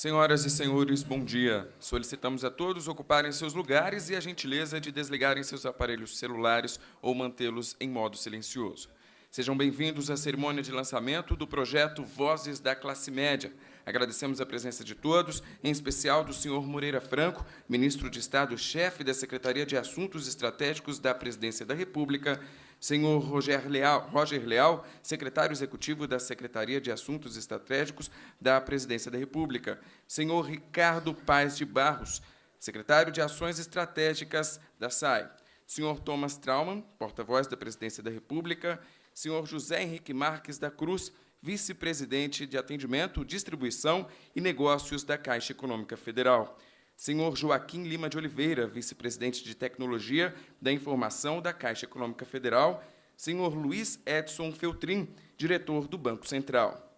Senhoras e senhores, bom dia. Solicitamos a todos ocuparem seus lugares e a gentileza de desligarem seus aparelhos celulares ou mantê-los em modo silencioso. Sejam bem-vindos à cerimônia de lançamento do projeto Vozes da Classe Média. Agradecemos a presença de todos, em especial do senhor Moreira Franco, ministro de Estado, chefe da Secretaria de Assuntos Estratégicos da Presidência da República, senhor Roger Leal, secretário executivo da Secretaria de Assuntos Estratégicos da Presidência da República, senhor Ricardo Paes de Barros, secretário de Ações Estratégicas da SAI, senhor Thomas Traumann, porta-voz da Presidência da República, senhor José Henrique Marques da Cruz, vice-presidente de Atendimento, Distribuição e Negócios da Caixa Econômica Federal, senhor Joaquim Lima de Oliveira, vice-presidente de Tecnologia da Informação da Caixa Econômica Federal, senhor Luiz Edson Feltrin, diretor do Banco Central,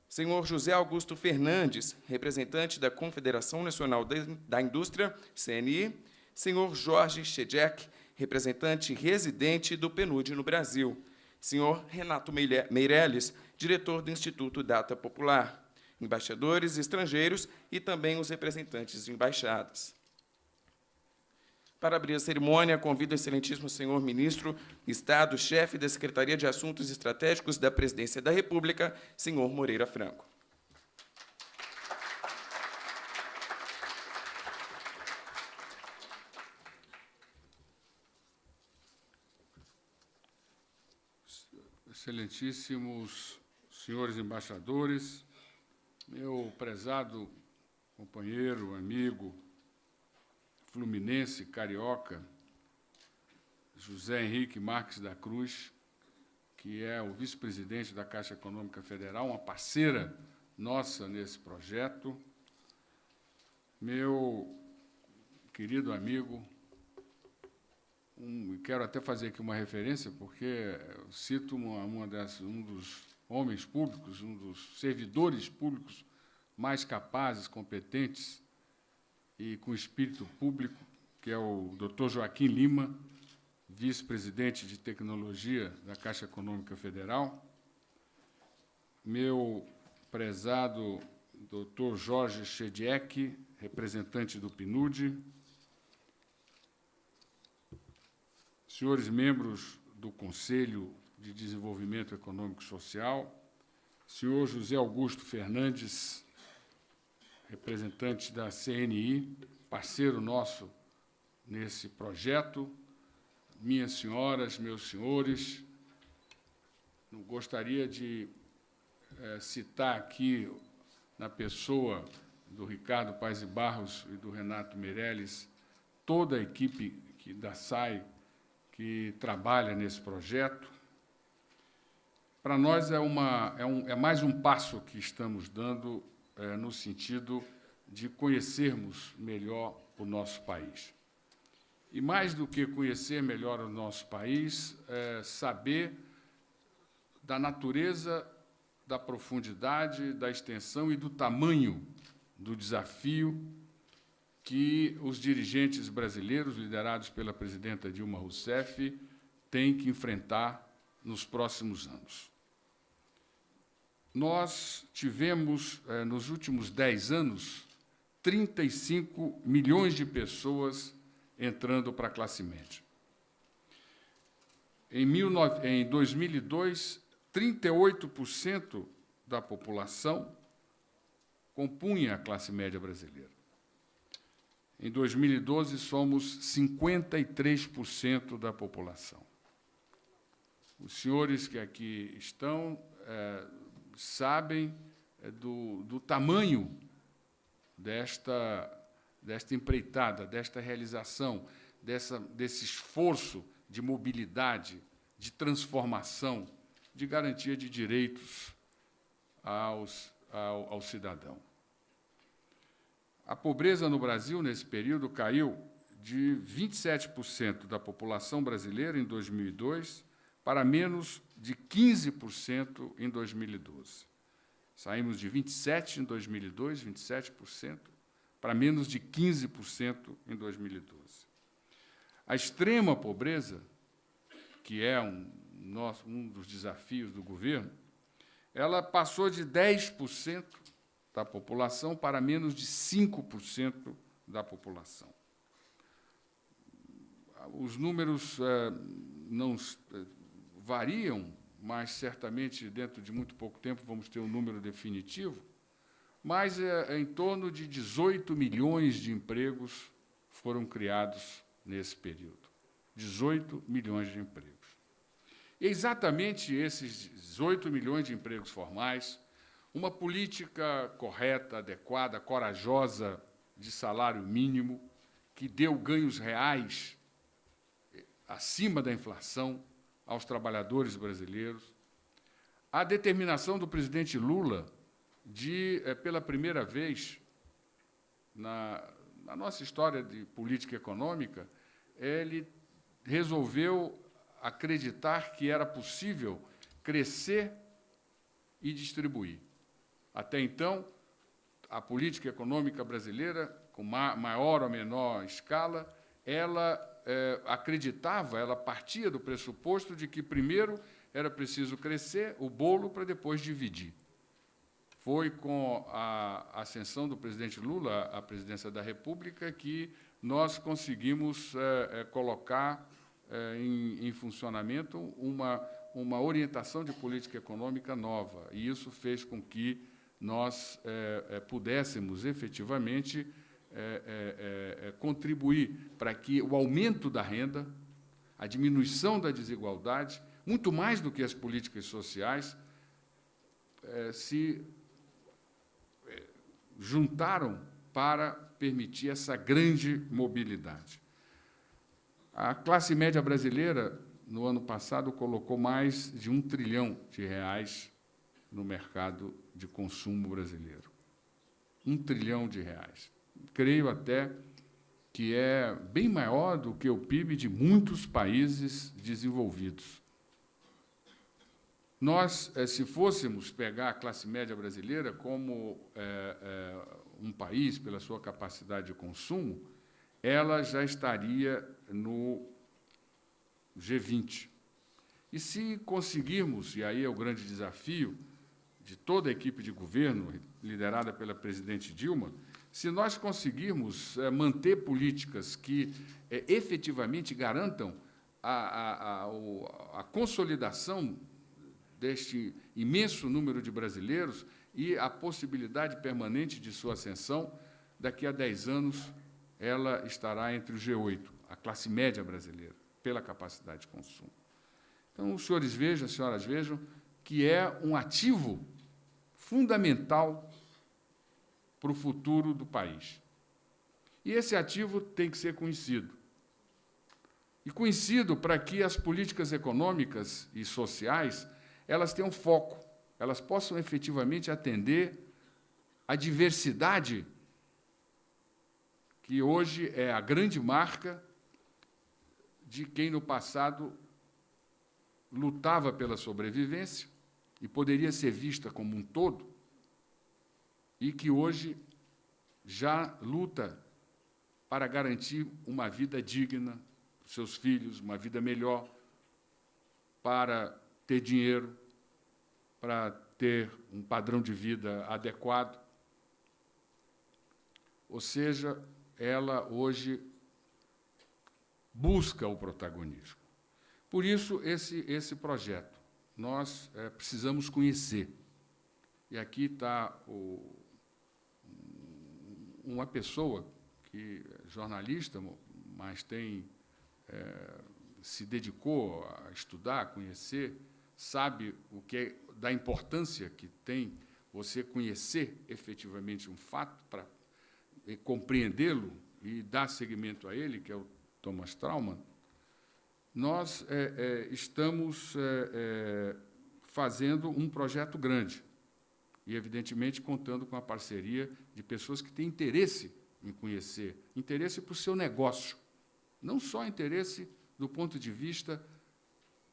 senhor José Augusto Fernandes, representante da Confederação Nacional da Indústria, CNI, senhor Jorge Shedek, representante residente do PNUD no Brasil, senhor Renato Meirelles, diretor do Instituto Data Popular, embaixadores estrangeiros e também os representantes de embaixadas. Para abrir a cerimônia, convido o excelentíssimo senhor ministro, Estado, chefe da Secretaria de Assuntos Estratégicos da Presidência da República, senhor Moreira Franco. Excelentíssimos senhores embaixadores, meu prezado companheiro, amigo, fluminense, carioca, José Henrique Marques da Cruz, que é o vice-presidente da Caixa Econômica Federal, uma parceira nossa nesse projeto, meu querido amigo, quero até fazer aqui uma referência, porque eu cito um dos homens públicos, um dos servidores públicos mais capazes, competentes e com espírito público, que é o Dr. Joaquim Lima, vice-presidente de Tecnologia da Caixa Econômica Federal, meu prezado Dr. Jorge Shedek, representante do PNUD, senhores membros do Conselho de Desenvolvimento Econômico e Social, senhor José Augusto Fernandes, representante da CNI, parceiro nosso nesse projeto, minhas senhoras, meus senhores, gostaria de citar aqui, na pessoa do Ricardo Paes de Barros e do Renato Meirelles, toda a equipe da SAI que trabalha nesse projeto. Para nós é mais um passo que estamos dando no sentido de conhecermos melhor o nosso país. E mais do que conhecer melhor o nosso país, saber da natureza, da profundidade, da extensão e do tamanho do desafio que os dirigentes brasileiros, liderados pela presidenta Dilma Rousseff, têm que enfrentar nos próximos anos. Nós tivemos, nos últimos 10 anos, 35 milhões de pessoas entrando para a classe média. Em 2002, 38% da população compunha a classe média brasileira. Em 2012, somos 53% da população. Os senhores que aqui estão sabem do tamanho desta empreitada, desta realização, desse esforço de mobilidade, de transformação, de garantia de direitos ao cidadão. A pobreza no Brasil, nesse período, caiu de 27% da população brasileira em 2002 para menos de 15% em 2012. Saímos de 27% em 2002, 27%, para menos de 15% em 2012. A extrema pobreza, que é um dos desafios do governo, ela passou de 10% da população para menos de 5% da população. Os números não variam, mas certamente dentro de muito pouco tempo vamos ter um número definitivo, mas em torno de 18 milhões de empregos foram criados nesse período. 18 milhões de empregos. E exatamente esses 18 milhões de empregos formais, uma política correta, adequada, corajosa de salário mínimo, que deu ganhos reais acima da inflação aos trabalhadores brasileiros, a determinação do presidente Lula de, pela primeira vez na nossa história de política econômica, ele resolveu acreditar que era possível crescer e distribuir. Até então, a política econômica brasileira, com maior ou menor escala, ela acreditava, ela partia do pressuposto de que, primeiro, era preciso crescer o bolo para depois dividir. Foi com a ascensão do presidente Lula à presidência da República que nós conseguimos colocar em funcionamento uma orientação de política econômica nova, e isso fez com que nós pudéssemos, efetivamente, contribuir para que o aumento da renda, a diminuição da desigualdade, muito mais do que as políticas sociais, se juntaram para permitir essa grande mobilidade. A classe média brasileira, no ano passado, colocou mais de R$1 trilhão no mercado de consumo brasileiro. R$1 trilhão. Creio até que é bem maior do que o PIB de muitos países desenvolvidos. Nós, se fôssemos pegar a classe média brasileira como um país, pela sua capacidade de consumo, ela já estaria no G20. E se conseguirmos, e aí é o grande desafio de toda a equipe de governo, liderada pela presidente Dilma, se nós conseguirmos manter políticas que efetivamente garantam a consolidação deste imenso número de brasileiros e a possibilidade permanente de sua ascensão, daqui a 10 anos ela estará entre o G8, a classe média brasileira, pela capacidade de consumo. Então, os senhores vejam, as senhoras vejam, que é um ativo fundamental para o futuro do país. E esse ativo tem que ser conhecido. E conhecido para que as políticas econômicas e sociais elas tenham foco, elas possam efetivamente atender à diversidade que hoje é a grande marca de quem, no passado, lutava pela sobrevivência e poderia ser vista como um todo, e que hoje já luta para garantir uma vida digna para os seus filhos, uma vida melhor, para ter dinheiro, para ter um padrão de vida adequado. Ou seja, ela hoje busca o protagonismo. Por isso, esse projeto, nós precisamos conhecer. E aqui está uma pessoa que é jornalista, mas se dedicou a estudar, a conhecer, sabe o que é, da importância que tem você conhecer efetivamente um fato para compreendê-lo e dar seguimento a ele, que é o Thomas Trauman. Nós estamos fazendo um projeto grande e, evidentemente, contando com a parceria de pessoas que têm interesse em conhecer, interesse para o seu negócio, não só interesse do ponto de vista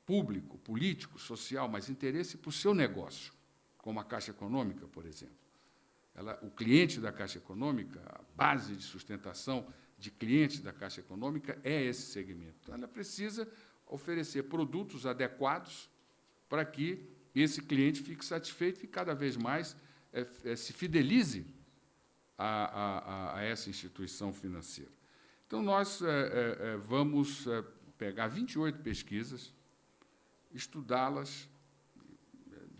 público, político, social, mas interesse para o seu negócio, como a Caixa Econômica, por exemplo. O cliente da Caixa Econômica, a base de sustentação de clientes da Caixa Econômica é esse segmento. Então, ela precisa oferecer produtos adequados para que esse cliente fique satisfeito e, cada vez mais, se fidelize a essa instituição financeira. Então, nós vamos pegar 28 pesquisas, estudá-las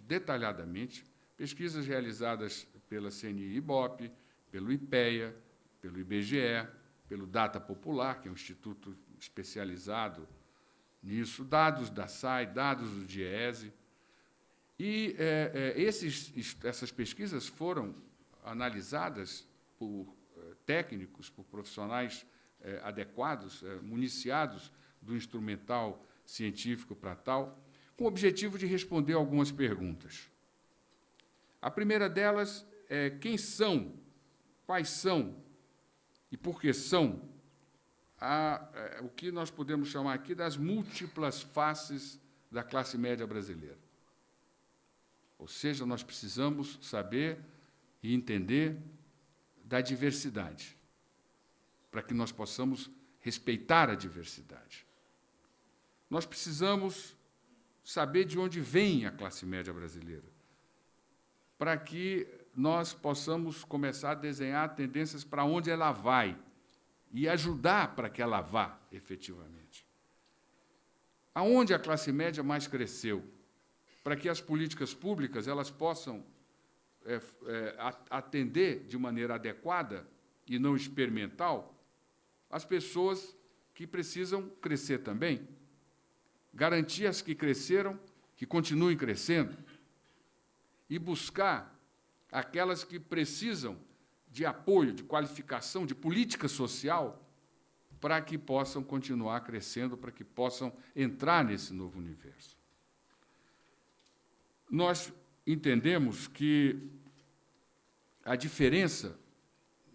detalhadamente, pesquisas realizadas pela CNI-IBOP, pelo IPEA, pelo IBGE, pelo Data Popular, que é um instituto especializado nisso, dados da SAI, dados do DIEESE. E essas pesquisas foram analisadas por técnicos, por profissionais adequados, municiados do instrumental científico para tal, com o objetivo de responder algumas perguntas. A primeira delas é quem são, quais são e por que são o que nós podemos chamar aqui das múltiplas faces da classe média brasileira. Ou seja, nós precisamos saber e entender da diversidade, para que nós possamos respeitar a diversidade. Nós precisamos saber de onde vem a classe média brasileira, para que nós possamos começar a desenhar tendências para onde ela vai e ajudar para que ela vá, efetivamente. Aonde a classe média mais cresceu, para que as políticas públicas elas possam atender de maneira adequada e não experimental as pessoas que precisam crescer também, garantir as que cresceram, que continuem crescendo, e buscar aquelas que precisam de apoio, de qualificação, de política social, para que possam continuar crescendo, para que possam entrar nesse novo universo. Nós entendemos que a diferença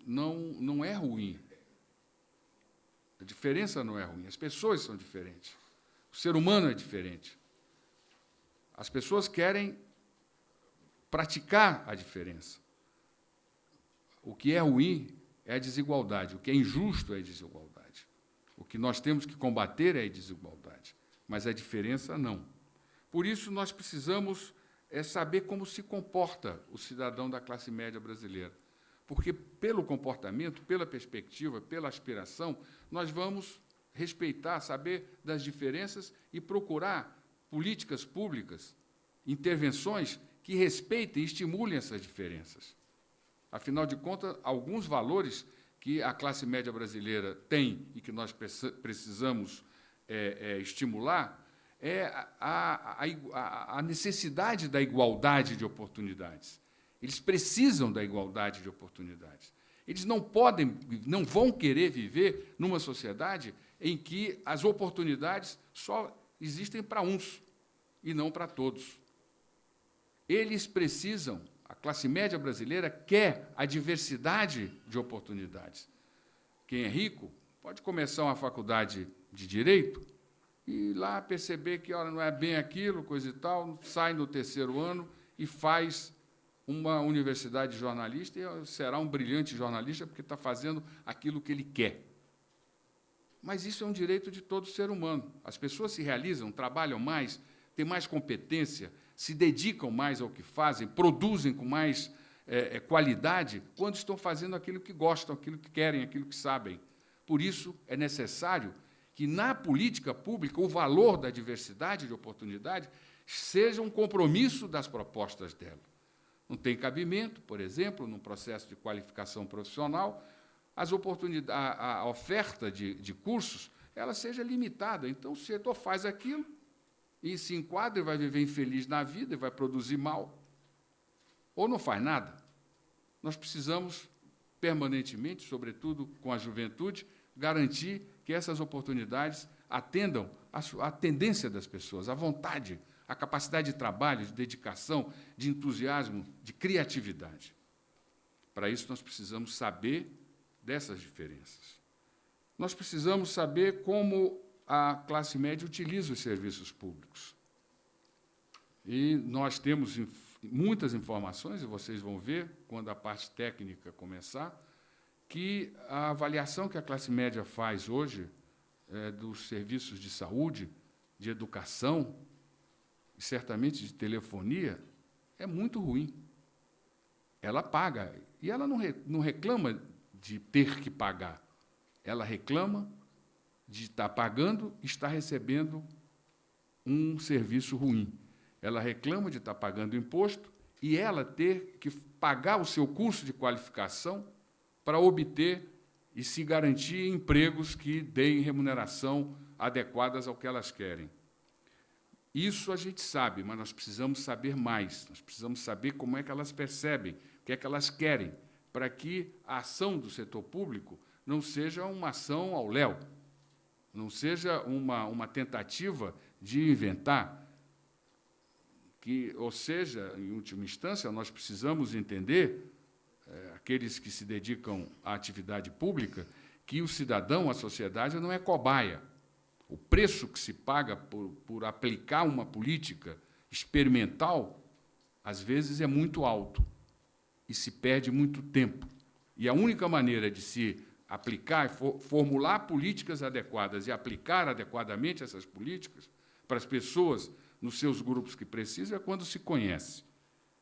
não é ruim. A diferença não é ruim. As pessoas são diferentes. O ser humano é diferente. As pessoas querem praticar a diferença. O que é ruim é a desigualdade. O que é injusto é a desigualdade. O que nós temos que combater é a desigualdade. Mas a diferença, não. Por isso, nós precisamos saber como se comporta o cidadão da classe média brasileira. Porque, pelo comportamento, pela perspectiva, pela aspiração, nós vamos respeitar, saber das diferenças e procurar políticas públicas, intervenções que respeitem e estimulem essas diferenças. Afinal de contas, alguns valores que a classe média brasileira tem e que nós precisamos estimular é a necessidade da igualdade de oportunidades. Eles precisam da igualdade de oportunidades. Eles não vão querer viver numa sociedade em que as oportunidades só existem para uns e não para todos. Eles precisam, a classe média brasileira quer a diversidade de oportunidades. Quem é rico pode começar uma faculdade de Direito e lá perceber que não é bem aquilo, coisa e tal, sai no terceiro ano e faz uma universidade de jornalista e será um brilhante jornalista porque está fazendo aquilo que ele quer. Mas isso é um direito de todo ser humano. As pessoas se realizam, trabalham mais, têm mais competência, se dedicam mais ao que fazem, produzem com mais qualidade quando estão fazendo aquilo que gostam, aquilo que querem, aquilo que sabem. Por isso, é necessário que, na política pública, o valor da diversidade de oportunidade seja um compromisso das propostas dela. Não tem cabimento, por exemplo, num processo de qualificação profissional, a oferta de cursos ela seja limitada. Então, o setor faz aquilo e se enquadra e vai viver infeliz na vida e vai produzir mal, ou não faz nada. Nós precisamos, permanentemente, sobretudo com a juventude, garantir que essas oportunidades atendam à tendência das pessoas, à vontade, à capacidade de trabalho, de dedicação, de entusiasmo, de criatividade. Para isso, nós precisamos saber dessas diferenças. Nós precisamos saber como a classe média utiliza os serviços públicos. E nós temos muitas informações, e vocês vão ver, quando a parte técnica começar, que a avaliação que a classe média faz hoje dos serviços de saúde, de educação, e certamente de telefonia, é muito ruim. ela paga. E ela não reclama de ter que pagar. Ela reclama de estar pagando e estar recebendo um serviço ruim. Ela reclama de estar pagando imposto e ela ter que pagar o seu curso de qualificação para obter e se garantir empregos que deem remuneração adequadas ao que elas querem. Isso a gente sabe, mas nós precisamos saber mais. Nós precisamos saber como é que elas percebem, o que é que elas querem, para que a ação do setor público não seja uma ação ao léu, não seja uma tentativa de inventar, ou seja, em última instância, nós precisamos entender, aqueles que se dedicam à atividade pública, que o cidadão, a sociedade, não é cobaia. O preço que se paga por aplicar uma política experimental, às vezes, é muito alto e se perde muito tempo. E a única maneira de se aplicar, formular políticas adequadas e aplicar adequadamente essas políticas para as pessoas nos seus grupos que precisam é quando se conhece,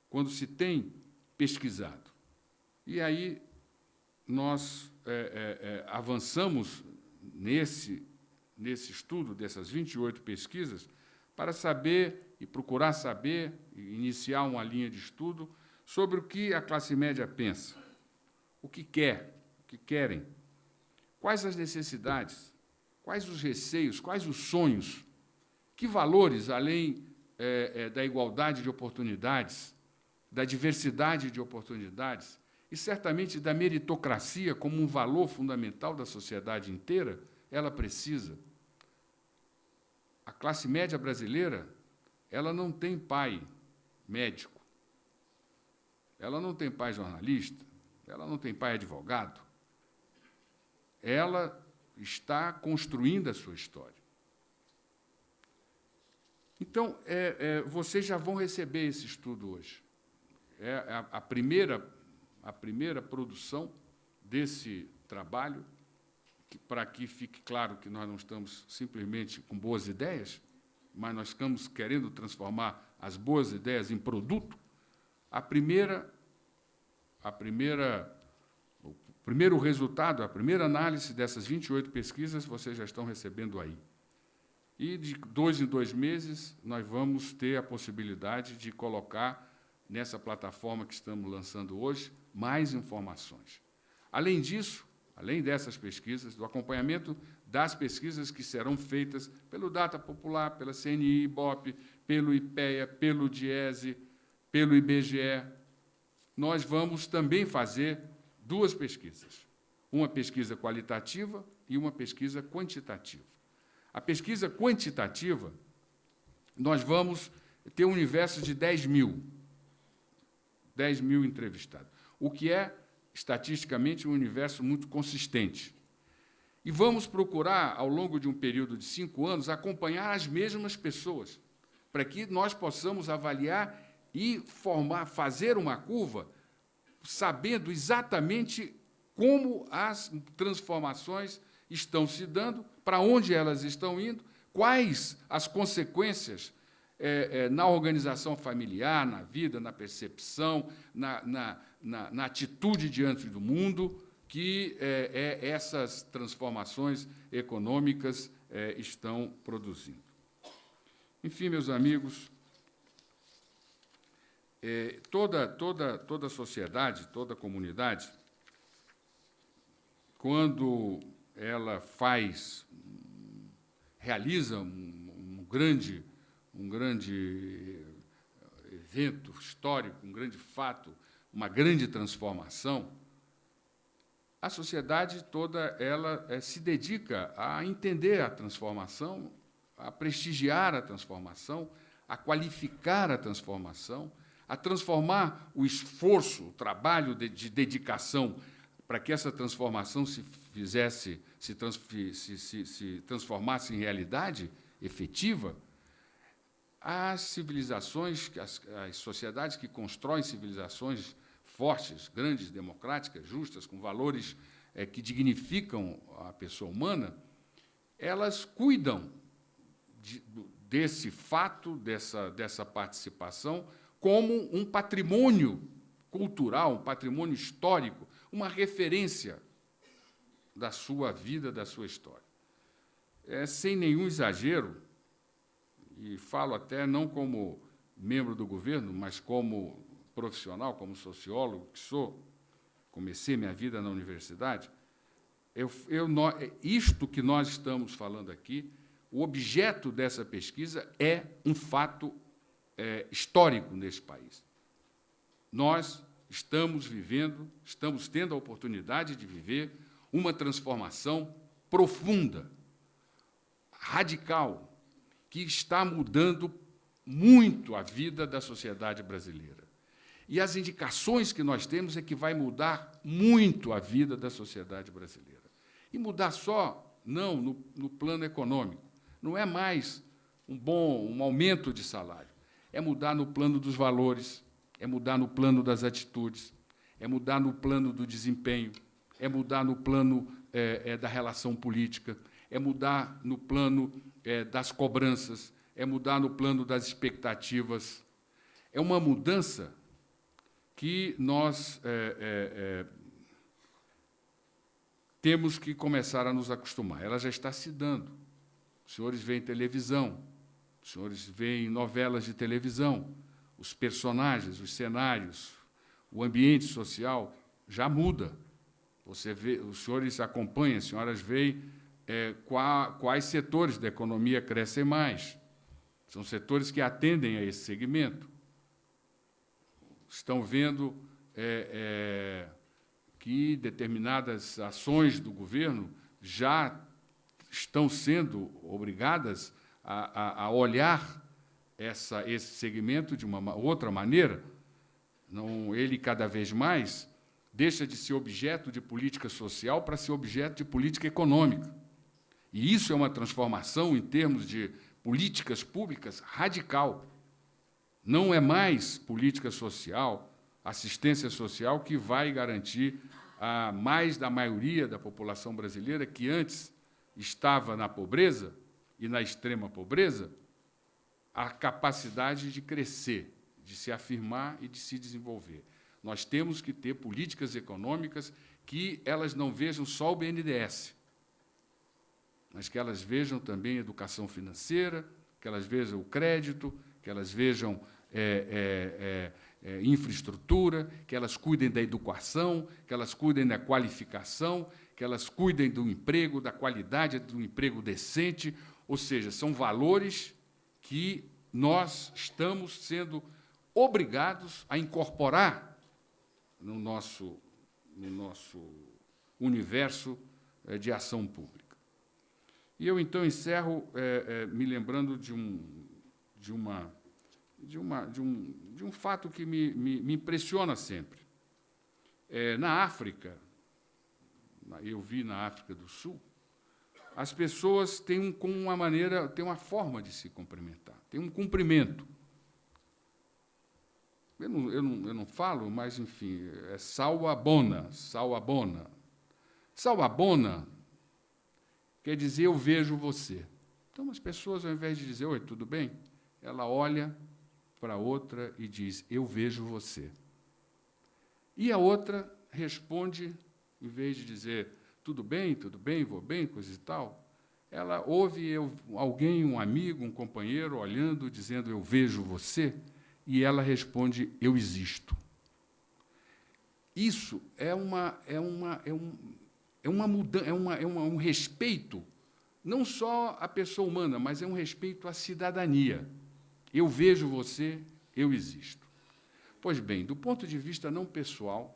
quando se tem pesquisado. E aí nós avançamos nesse estudo dessas 28 pesquisas para saber e procurar saber, e iniciar uma linha de estudo sobre o que a classe média pensa, o que quer, o que querem, quais as necessidades, quais os receios, quais os sonhos, que valores, além da igualdade de oportunidades, da diversidade de oportunidades e, certamente, da meritocracia como um valor fundamental da sociedade inteira, ela precisa. A classe média brasileira, ela não tem pai médico, ela não tem pai jornalista, ela não tem pai advogado. Ela está construindo a sua história. Então, vocês já vão receber esse estudo hoje. É a primeira produção desse trabalho, para que fique claro que nós não estamos simplesmente com boas ideias, mas nós estamos querendo transformar as boas ideias em produto. O primeiro resultado, a primeira análise dessas 28 pesquisas, vocês já estão recebendo aí. E, de 2 em 2 meses, nós vamos ter a possibilidade de colocar nessa plataforma que estamos lançando hoje mais informações. Além disso, além dessas pesquisas, do acompanhamento das pesquisas que serão feitas pelo Data Popular, pela CNI, Ibope, pelo IPEA, pelo DIESE, pelo IBGE, nós vamos também fazer 2 pesquisas, uma pesquisa qualitativa e uma pesquisa quantitativa. A pesquisa quantitativa, nós vamos ter um universo de 10 mil entrevistados, o que é, estatisticamente, um universo muito consistente. E vamos procurar, ao longo de um período de 5 anos, acompanhar as mesmas pessoas, para que nós possamos avaliar e fazer uma curva, sabendo exatamente como as transformações estão se dando, para onde elas estão indo, quais as consequências na organização familiar, na vida, na percepção, na atitude diante do mundo, que essas transformações econômicas estão produzindo. Enfim, meus amigos, toda sociedade, toda comunidade, quando ela realiza um grande evento histórico, um grande fato, uma grande transformação, a sociedade toda ela se dedica a entender a transformação, a prestigiar a transformação, a qualificar a transformação, a transformar o esforço, o trabalho de dedicação para que essa transformação se transformasse em realidade efetiva. As civilizações, as sociedades que constroem civilizações fortes, grandes, democráticas, justas, com valores que dignificam a pessoa humana, elas cuidam desse fato, dessa participação, como um patrimônio cultural, um patrimônio histórico, uma referência da sua vida, da sua história. Sem nenhum exagero, e falo até não como membro do governo, mas como profissional, como sociólogo que sou, comecei minha vida na universidade, isto que nós estamos falando aqui, o objeto dessa pesquisa é um fato histórico neste país. Nós estamos tendo a oportunidade de viver uma transformação profunda, radical, que está mudando muito a vida da sociedade brasileira. E as indicações que nós temos é que vai mudar muito a vida da sociedade brasileira. E mudar só, não, no plano econômico. Não é mais um aumento de salário. É mudar no plano dos valores, é mudar no plano das atitudes, é mudar no plano do desempenho, é mudar no plano da relação política, é mudar no plano das cobranças, é mudar no plano das expectativas. É uma mudança que nós temos que começar a nos acostumar. Ela já está se dando. Os senhores veem televisão, os senhores veem novelas de televisão, os personagens, os cenários, o ambiente social já muda. Você vê, os senhores acompanham, as senhoras veem quais setores da economia crescem mais. São setores que atendem a esse segmento. Estão vendo que determinadas ações do governo já estão sendo obrigadas a olhar esse segmento de uma outra maneira. Ele, cada vez mais, deixa de ser objeto de política social para ser objeto de política econômica. E isso é uma transformação, em termos de políticas públicas, radical. Não é mais política social, assistência social, que vai garantir a mais da maioria da população brasileira, que antes estava na pobreza e na extrema pobreza, a capacidade de crescer, de se afirmar e de se desenvolver. Nós temos que ter políticas econômicas que elas não vejam só o BNDES, mas que elas vejam também educação financeira, que elas vejam o crédito, que elas vejam infraestrutura, que elas cuidem da educação, que elas cuidem da qualificação, que elas cuidem do emprego, da qualidade do emprego decente, ou seja, são valores que nós estamos sendo obrigados a incorporar no nosso universo de ação pública. E eu, então, encerro me lembrando de um fato que me impressiona sempre. Na África, eu vi na África do Sul, as pessoas têm uma forma de se cumprimentar, tem um cumprimento. Eu não falo, mas, enfim, é sauabona, sauabona. Sauabona quer dizer eu vejo você. Então, as pessoas, ao invés de dizer, oi, tudo bem? Ela olha para outra e diz, eu vejo você. E a outra responde, em vez de dizer, tudo bem, vou bem, coisa e tal, ela ouve alguém, um amigo, um companheiro, olhando, dizendo, eu vejo você, e ela responde, eu existo. Isso é um respeito, não só à pessoa humana, mas é um respeito à cidadania. Eu vejo você, eu existo. Pois bem, do ponto de vista não pessoal,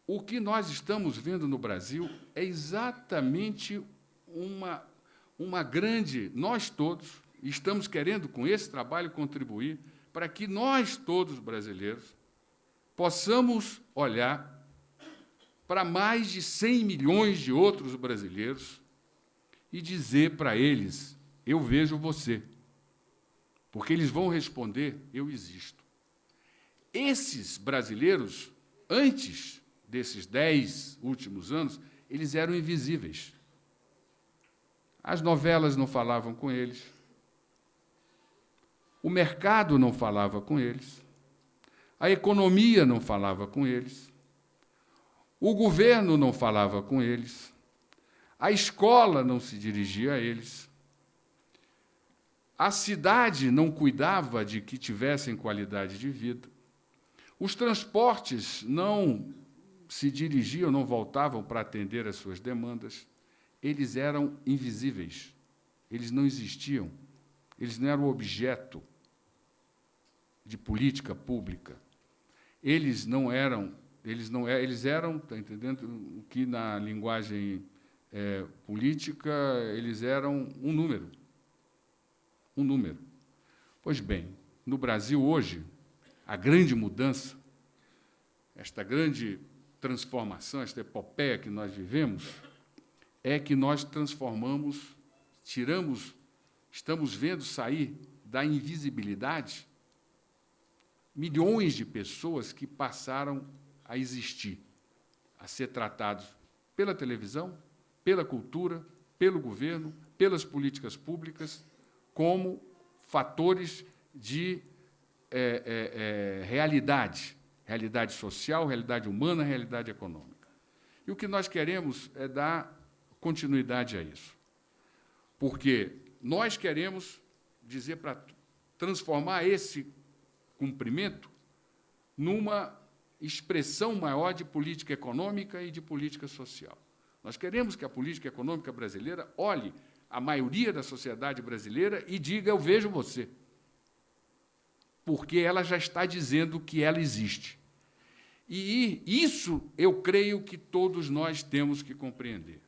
o que nós estamos vendo no Brasil é exatamente uma grande... Nós todos estamos querendo, com esse trabalho, contribuir para que nós, todos brasileiros, possamos olhar para mais de 100 milhões de outros brasileiros e dizer para eles, eu vejo você. Porque eles vão responder, eu existo. Esses brasileiros, antes desses 10 últimos anos, eles eram invisíveis. As novelas não falavam com eles, o mercado não falava com eles, A economia não falava com eles, o governo não falava com eles, a escola não se dirigia a eles, a cidade não cuidava de que tivessem qualidade de vida, os transportes não se dirigiam, não voltavam para atender às suas demandas, eles eram invisíveis, eles não existiam, eles não eram objeto de política pública, eles eram, está entendendo, o que na linguagem política eles eram um número. Um número. Pois bem, no Brasil hoje, a grande mudança, esta grande transformação, esta epopeia que nós vivemos, é que nós transformamos, estamos vendo sair da invisibilidade milhões de pessoas que passaram a existir, a ser tratados pela televisão, pela cultura, pelo governo, pelas políticas públicas, como fatores de realidade social, realidade humana, realidade econômica. E o que nós queremos é dar continuidade a isso, porque nós queremos dizer para transformar esse cumprimento numa expressão maior de política econômica e de política social. Nós queremos que a política econômica brasileira olhe a maioria da sociedade brasileira e diga: eu vejo você, porque ela já está dizendo que ela existe. E isso eu creio que todos nós temos que compreender.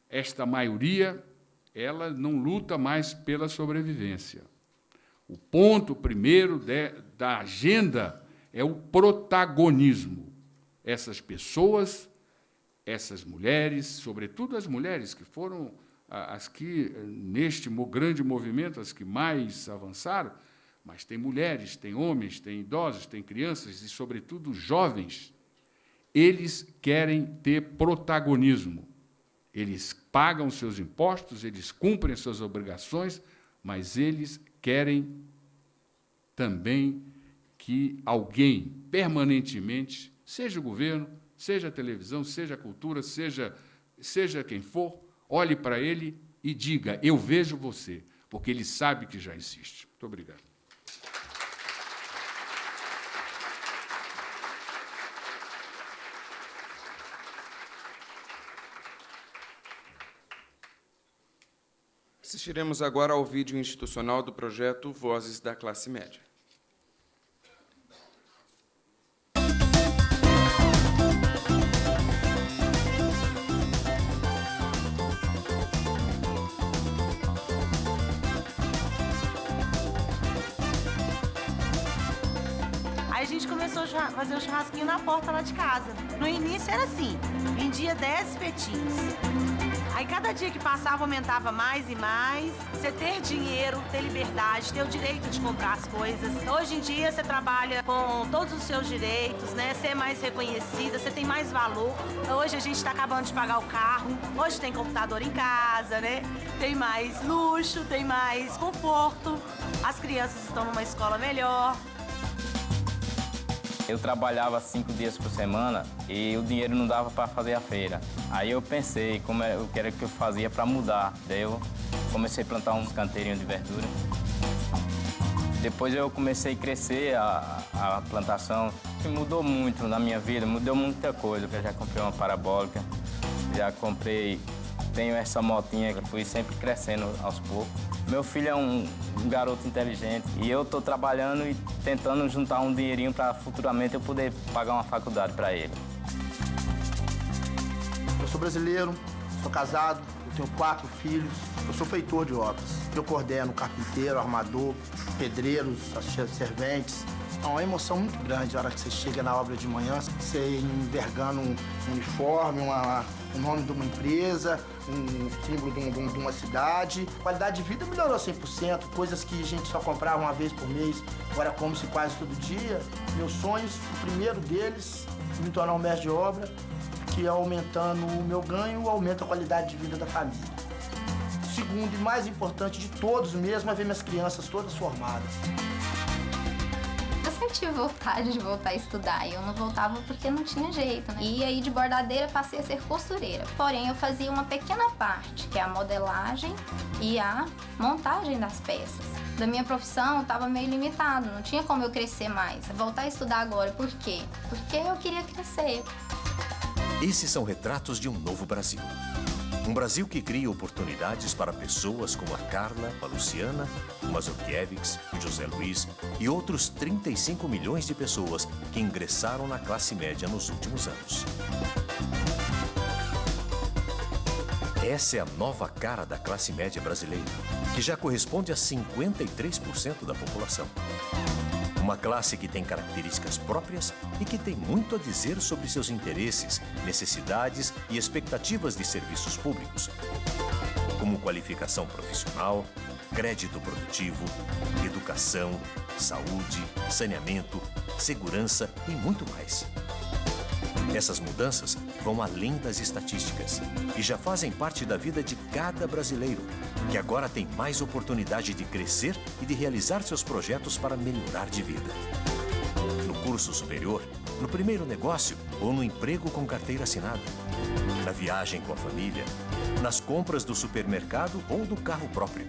Esta maioria, ela não luta mais pela sobrevivência. O ponto primeiro da agenda é o protagonismo. Essas pessoas, essas mulheres, sobretudo as mulheres que foram as que, neste grande movimento, as que mais avançaram, mas tem mulheres, tem homens, tem idosos, tem crianças e, sobretudo, jovens, eles querem ter protagonismo. Eles pagam seus impostos, eles cumprem suas obrigações, mas eles querem também que alguém, permanentemente, seja o governo, seja a televisão, seja a cultura, seja quem for, olhe para ele e diga: eu vejo você, porque ele sabe que já existe. Muito obrigado. Assistiremos agora ao vídeo institucional do projeto Vozes da Classe Média. Aí a gente começou a fazer um churrasquinho na porta lá de casa. No início era assim, vendia 10 espetinhos. Aí cada dia que passava aumentava mais e mais. Você ter dinheiro, ter liberdade, ter o direito de comprar as coisas. Hoje em dia você trabalha com todos os seus direitos, né? Ser mais reconhecida, você tem mais valor. Hoje a gente está acabando de pagar o carro. Hoje tem computador em casa, né? Tem mais luxo, tem mais conforto. As crianças estão numa escola melhor. Eu trabalhava 5 dias por semana e o dinheiro não dava para fazer a feira. Aí eu pensei o que era que eu fazia para mudar. Daí eu comecei a plantar uns canteirinhos de verdura. Depois eu comecei a crescer a plantação. Mudou muito na minha vida, mudou muita coisa. Eu já comprei uma parabólica, tenho essa motinha, que fui sempre crescendo aos poucos. Meu filho é um garoto inteligente e eu estou trabalhando e tentando juntar um dinheirinho para futuramente eu poder pagar uma faculdade para ele. Eu sou brasileiro, sou casado, eu tenho 4 filhos, eu sou feitor de obras. Eu coordeno carpinteiro, armador, pedreiros, serventes. É uma emoção muito grande a hora que você chega na obra de manhã, você envergando um uniforme, o nome de uma empresa, um símbolo de uma cidade. A qualidade de vida melhorou 100%, coisas que a gente só comprava uma vez por mês, agora come-se quase todo dia. Meus sonhos, o primeiro deles, me tornar um mestre de obra, que é aumentando o meu ganho, aumenta a qualidade de vida da família. O segundo e mais importante de todos mesmo é ver minhas crianças todas formadas. As sempre tive vontade de voltar a estudar, e eu não voltava porque não tinha jeito, né? E aí de bordadeira passei a ser costureira. Porém, eu fazia uma pequena parte, que é a modelagem e a montagem das peças. Da minha profissão, estava meio limitado, não tinha como eu crescer mais. Voltar a estudar agora, por quê? Porque eu queria crescer. Esses são retratos de um novo Brasil. Um Brasil que cria oportunidades para pessoas como a Carla, a Luciana, o Mazurkiewicz, o José Luiz e outros 35 milhões de pessoas que ingressaram na classe média nos últimos anos. Essa é a nova cara da classe média brasileira, que já corresponde a 53% da população. Uma classe que tem características próprias e que tem muito a dizer sobre seus interesses, necessidades e expectativas de serviços públicos, como qualificação profissional, crédito produtivo, educação, saúde, saneamento, segurança e muito mais. Essas mudanças vão além das estatísticas e já fazem parte da vida de cada brasileiro, que agora tem mais oportunidade de crescer e de realizar seus projetos para melhorar de vida. No curso superior, no primeiro negócio ou no emprego com carteira assinada, na viagem com a família, nas compras do supermercado ou do carro próprio,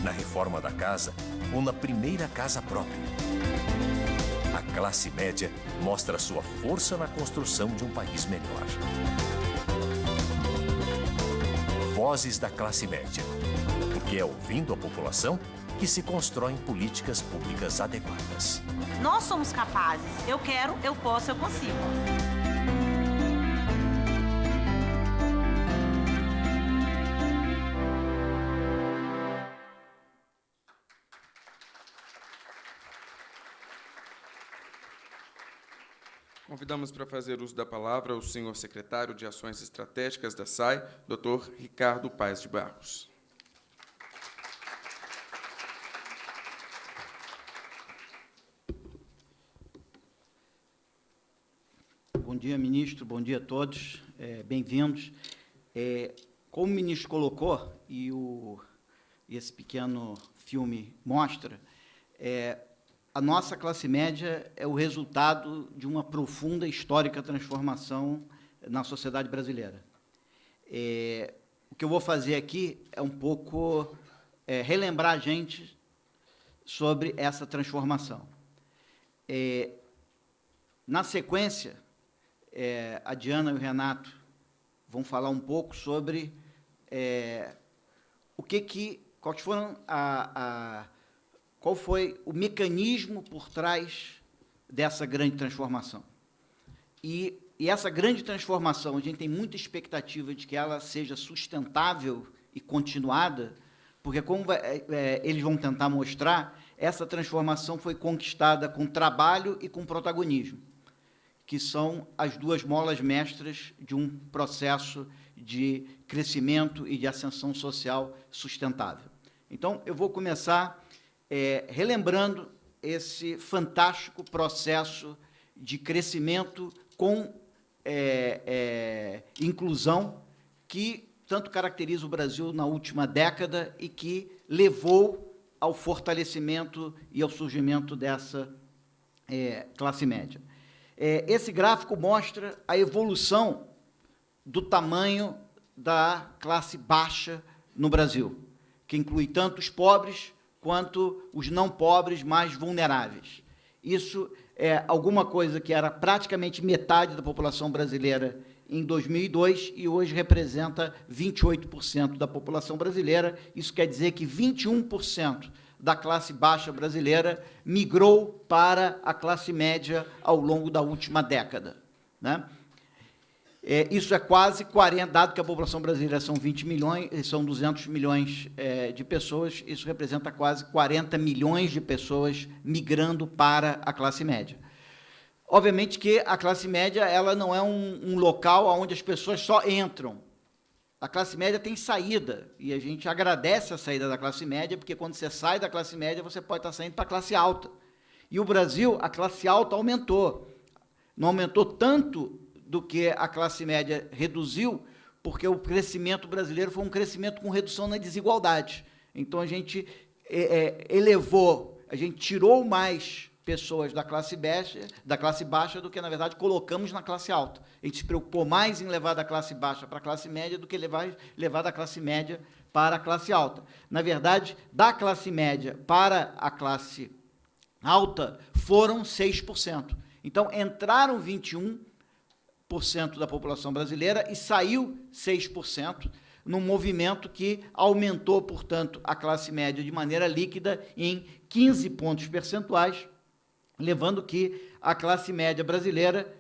na reforma da casa ou na primeira casa própria. A classe média mostra sua força na construção de um país melhor. Vozes da classe média, porque é ouvindo a população que se constroem políticas públicas adequadas. Nós somos capazes. Eu quero, eu posso, eu consigo. Convidamos para fazer uso da palavra o senhor secretário de Ações Estratégicas da SAI, Dr. Ricardo Paes de Barros. Bom dia, ministro. Bom dia a todos. Bem-vindos. Como o ministro colocou, e esse pequeno filme mostra, a nossa classe média é o resultado de uma profunda e histórica transformação na sociedade brasileira. O que eu vou fazer aqui é um pouco relembrar a gente sobre essa transformação. Na sequência, a Diana e o Renato vão falar um pouco sobre qual foi o mecanismo por trás dessa grande transformação. E essa grande transformação, a gente tem muita expectativa de que ela seja sustentável e continuada, porque, como eles vão tentar mostrar, essa transformação foi conquistada com trabalho e com protagonismo, que são as duas molas mestras de um processo de crescimento e de ascensão social sustentável. Então, eu vou começar relembrando esse fantástico processo de crescimento com inclusão que tanto caracteriza o Brasil na última década e que levou ao fortalecimento e ao surgimento dessa classe média. Esse gráfico mostra a evolução do tamanho da classe baixa no Brasil, que inclui tanto os pobres quanto os não pobres mais vulneráveis. Isso é alguma coisa que era praticamente metade da população brasileira em 2002 e hoje representa 28% da população brasileira. Isso quer dizer que 21% da classe baixa brasileira migrou para a classe média ao longo da última década, né? Isso é quase 40, dado que a população brasileira são 20 milhões, são 200 milhões de pessoas, isso representa quase 40 milhões de pessoas migrando para a classe média. Obviamente que a classe média ela não é um local onde as pessoas só entram. A classe média tem saída, e a gente agradece a saída da classe média, porque quando você sai da classe média, você pode estar saindo para a classe alta. E o Brasil, a classe alta aumentou. Não aumentou tanto do que a classe média reduziu, porque o crescimento brasileiro foi um crescimento com redução na desigualdade. Então, a gente elevou, a gente tirou mais pessoas da classe baixa do que, na verdade, colocamos na classe alta. A gente se preocupou mais em levar da classe baixa para a classe média do que levar da classe média para a classe alta. Na verdade, da classe média para a classe alta foram 6%. Então, entraram 21% da população brasileira e saiu 6%, num movimento que aumentou, portanto, a classe média de maneira líquida em 15 pontos percentuais, levando que a classe média brasileira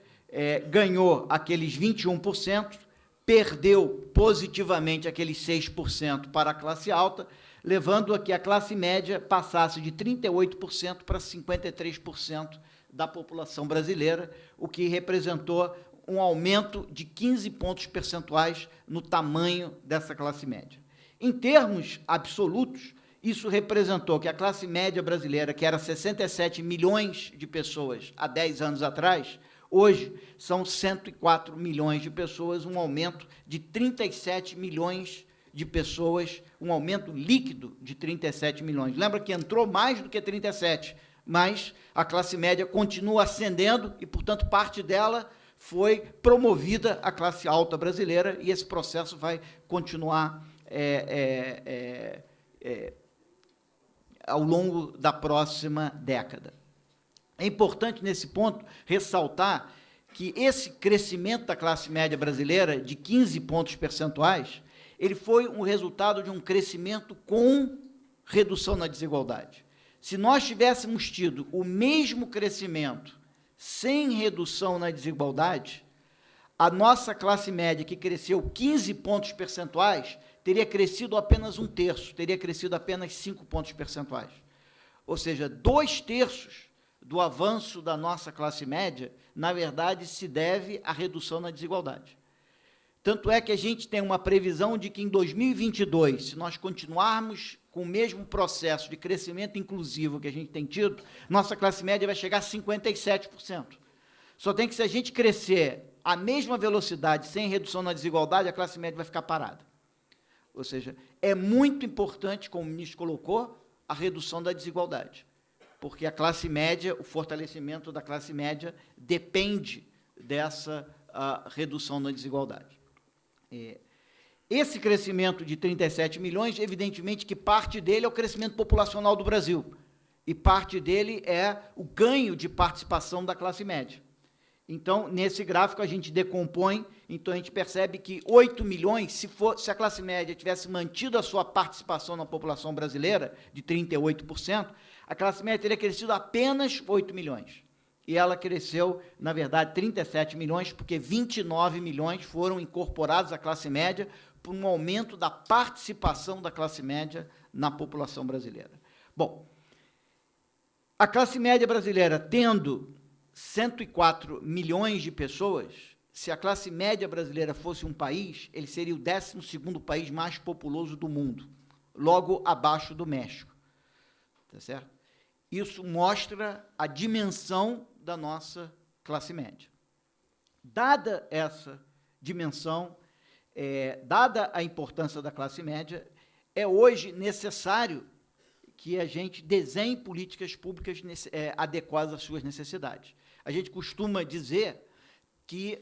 ganhou aqueles 21%, perdeu positivamente aqueles 6% para a classe alta, levando a que a classe média passasse de 38% para 53% da população brasileira, o que representou um aumento de 15 pontos percentuais no tamanho dessa classe média. Em termos absolutos, isso representou que a classe média brasileira, que era 67 milhões de pessoas há 10 anos atrás, hoje são 104 milhões de pessoas, um aumento de 37 milhões de pessoas, um aumento líquido de 37 milhões. Lembra que entrou mais do que 37, mas a classe média continua ascendendo e, portanto, parte dela foi promovida à classe alta brasileira, e esse processo vai continuar ao longo da próxima década. É importante, nesse ponto, ressaltar que esse crescimento da classe média brasileira, de 15 pontos percentuais, ele foi um resultado de um crescimento com redução na desigualdade. Se nós tivéssemos tido o mesmo crescimento sem redução na desigualdade, a nossa classe média, que cresceu 15 pontos percentuais, teria crescido apenas 1/3, teria crescido apenas 5 pontos percentuais. Ou seja, 2/3 do avanço da nossa classe média, na verdade, se deve à redução na desigualdade. Tanto é que a gente tem uma previsão de que em 2022, se nós continuarmos com o mesmo processo de crescimento inclusivo que a gente tem tido, nossa classe média vai chegar a 57%. Só tem que, se a gente crescer à mesma velocidade, sem redução na desigualdade, a classe média vai ficar parada. Ou seja, é muito importante, como o ministro colocou, a redução da desigualdade, porque a classe média, o fortalecimento da classe média depende dessa redução na desigualdade. Esse crescimento de 37 milhões, evidentemente que parte dele é o crescimento populacional do Brasil, e parte dele é o ganho de participação da classe média. Então, nesse gráfico, a gente decompõe, então a gente percebe que 8 milhões, se a classe média tivesse mantido a sua participação na população brasileira, de 38%, a classe média teria crescido apenas 8 milhões. E ela cresceu, na verdade, 37 milhões, porque 29 milhões foram incorporados à classe média por um aumento da participação da classe média na população brasileira. Bom, a classe média brasileira, tendo 104 milhões de pessoas, se a classe média brasileira fosse um país, ele seria o 12º país mais populoso do mundo, logo abaixo do México. Tá certo? Isso mostra a dimensão da nossa classe média. Dada essa dimensão, dada a importância da classe média, é hoje necessário que a gente desenhe políticas públicas adequadas às suas necessidades. A gente costuma dizer que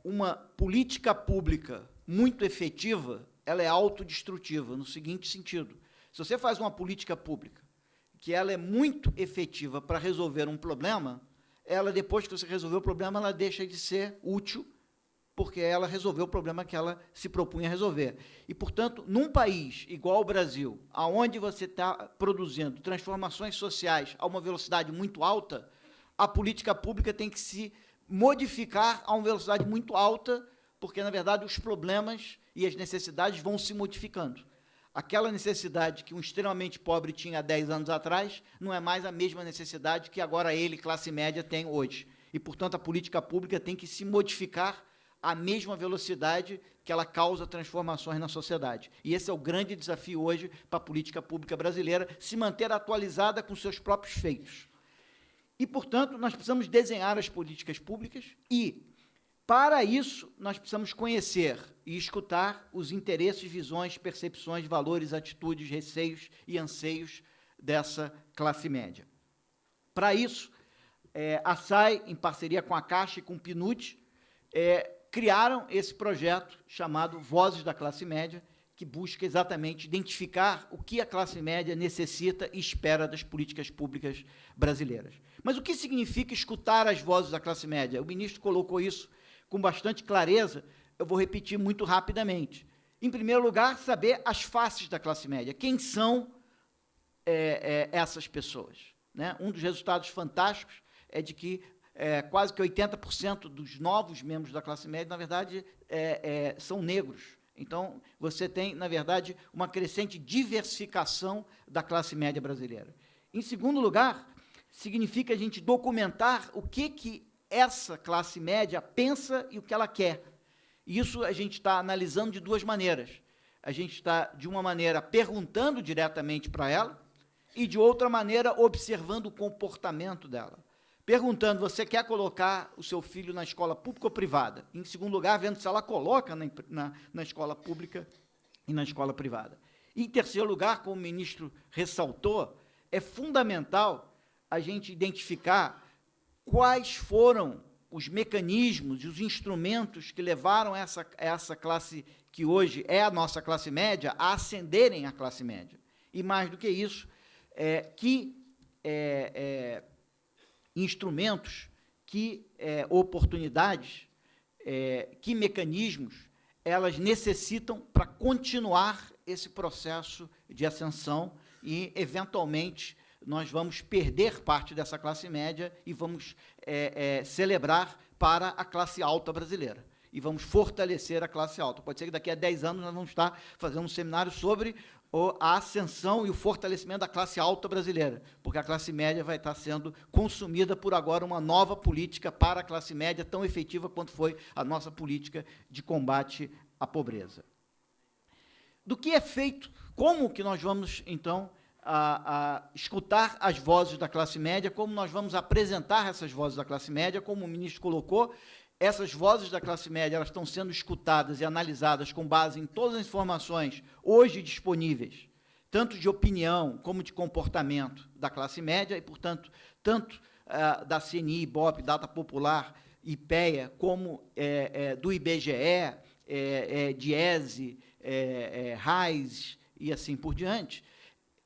uma política pública muito efetiva, ela é autodestrutiva, no seguinte sentido: se você faz uma política pública que ela é muito efetiva para resolver um problema, ela, depois que você resolveu o problema, ela deixa de ser útil, porque ela resolveu o problema que ela se propunha a resolver. E, portanto, num país igual ao Brasil, onde você está produzindo transformações sociais a uma velocidade muito alta, a política pública tem que se modificar a uma velocidade muito alta, porque, na verdade, os problemas e as necessidades vão se modificando. Aquela necessidade que um extremamente pobre tinha há 10 anos atrás não é mais a mesma necessidade que agora ele, classe média, tem hoje. E, portanto, a política pública tem que se modificar à mesma velocidade que ela causa transformações na sociedade. E esse é o grande desafio hoje para a política pública brasileira, se manter atualizada com seus próprios feitos. E, portanto, nós precisamos desenhar as políticas públicas e, para isso, nós precisamos conhecer e escutar os interesses, visões, percepções, valores, atitudes, receios e anseios dessa classe média. Para isso, a SAI, em parceria com a Caixa e com o PNUD, criaram esse projeto chamado Vozes da Classe Média, que busca exatamente identificar o que a classe média necessita e espera das políticas públicas brasileiras. Mas o que significa escutar as vozes da classe média? O ministro colocou isso com bastante clareza, eu vou repetir muito rapidamente. Em primeiro lugar, saber as faces da classe média. Quem são essas pessoas? Né? Um dos resultados fantásticos é de que quase que 80% dos novos membros da classe média, na verdade, são negros. Então, você tem, na verdade, uma crescente diversificação da classe média brasileira. Em segundo lugar, significa a gente documentar o que essa classe média pensa e o que ela quer. Isso a gente está analisando de duas maneiras. A gente está, de uma maneira, perguntando diretamente para ela e, de outra maneira, observando o comportamento dela. Perguntando, você quer colocar o seu filho na escola pública ou privada? Em segundo lugar, vendo se ela coloca na escola pública e na escola privada. E, em terceiro lugar, como o ministro ressaltou, é fundamental a gente identificar quais foram os mecanismos e os instrumentos que levaram essa classe, que hoje é a nossa classe média, a ascenderem à classe média. E, mais do que isso, instrumentos, oportunidades, que mecanismos elas necessitam para continuar esse processo de ascensão e, eventualmente, nós vamos perder parte dessa classe média e vamos celebrar para a classe alta brasileira. E vamos fortalecer a classe alta. Pode ser que daqui a 10 anos nós vamos estar fazendo um seminário sobre a ascensão e o fortalecimento da classe alta brasileira, porque a classe média vai estar sendo consumida por agora uma nova política para a classe média, tão efetiva quanto foi a nossa política de combate à pobreza. Do que é feito, como que nós vamos, então, escutar as vozes da classe média, como nós vamos apresentar essas vozes da classe média, como o ministro colocou, essas vozes da classe média elas estão sendo escutadas e analisadas com base em todas as informações hoje disponíveis, tanto de opinião como de comportamento da classe média, e, portanto, tanto da CNI, IBOP, Data Popular, IPEA, como do IBGE, DIESE, RAIS e assim por diante,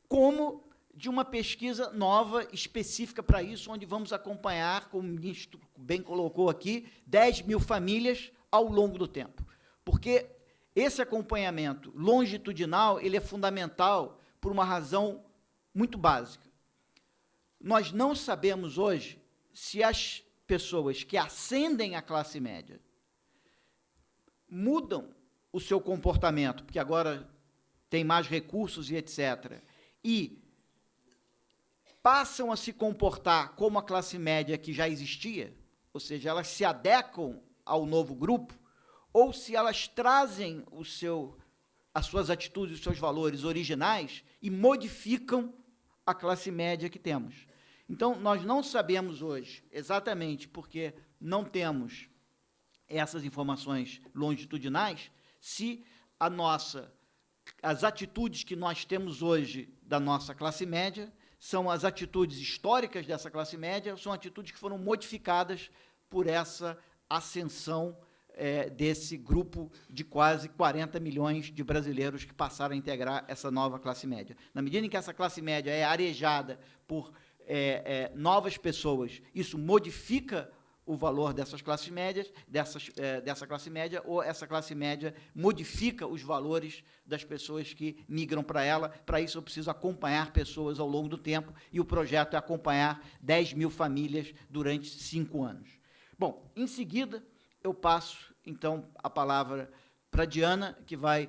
como de uma pesquisa nova, específica para isso, onde vamos acompanhar, como o ministro bem colocou aqui, 10 mil famílias ao longo do tempo. Porque esse acompanhamento longitudinal ele é fundamental por uma razão muito básica. Nós não sabemos hoje se as pessoas que ascendem à classe média mudam o seu comportamento, porque agora tem mais recursos e etc., e passam a se comportar como a classe média que já existia, ou seja, elas se adequam ao novo grupo, ou se elas trazem as suas atitudes, os seus valores originais e modificam a classe média que temos. Então, nós não sabemos hoje, exatamente porque não temos essas informações longitudinais, se as atitudes que nós temos hoje da nossa classe média são as atitudes históricas dessa classe média, são atitudes que foram modificadas por essa ascensão desse grupo de quase 40 milhões de brasileiros que passaram a integrar essa nova classe média. Na medida em que essa classe média é arejada por novas pessoas, isso modifica o valor dessas classes médias, dessa classe média, ou essa classe média modifica os valores das pessoas que migram para ela. Para isso, eu preciso acompanhar pessoas ao longo do tempo, e o projeto é acompanhar 10 mil famílias durante 5 anos. Bom, em seguida, eu passo, então, a palavra para a Diana, que vai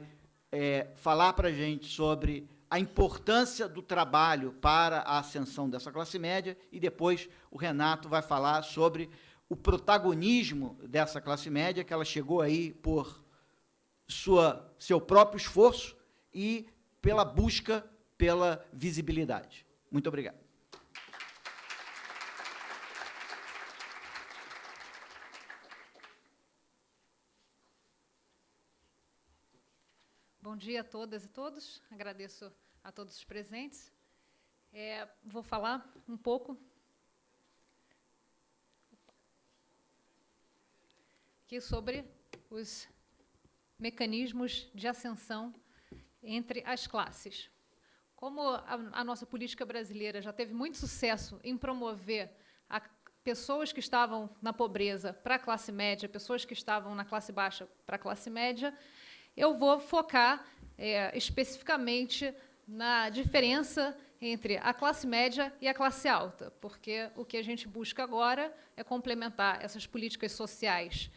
falar para a gente sobre a importância do trabalho para a ascensão dessa classe média, e depois o Renato vai falar sobre o protagonismo dessa classe média, que ela chegou aí por seu próprio esforço e pela busca pela visibilidade. Muito obrigado. Bom dia a todas e todos. Agradeço a todos os presentes. Vou falar um pouco aqui sobre os mecanismos de ascensão entre as classes. Como a nossa política brasileira já teve muito sucesso em promover pessoas que estavam na pobreza para a classe média, pessoas que estavam na classe baixa para a classe média, eu vou focar especificamente na diferença entre a classe média e a classe alta, porque o que a gente busca agora é complementar essas políticas sociais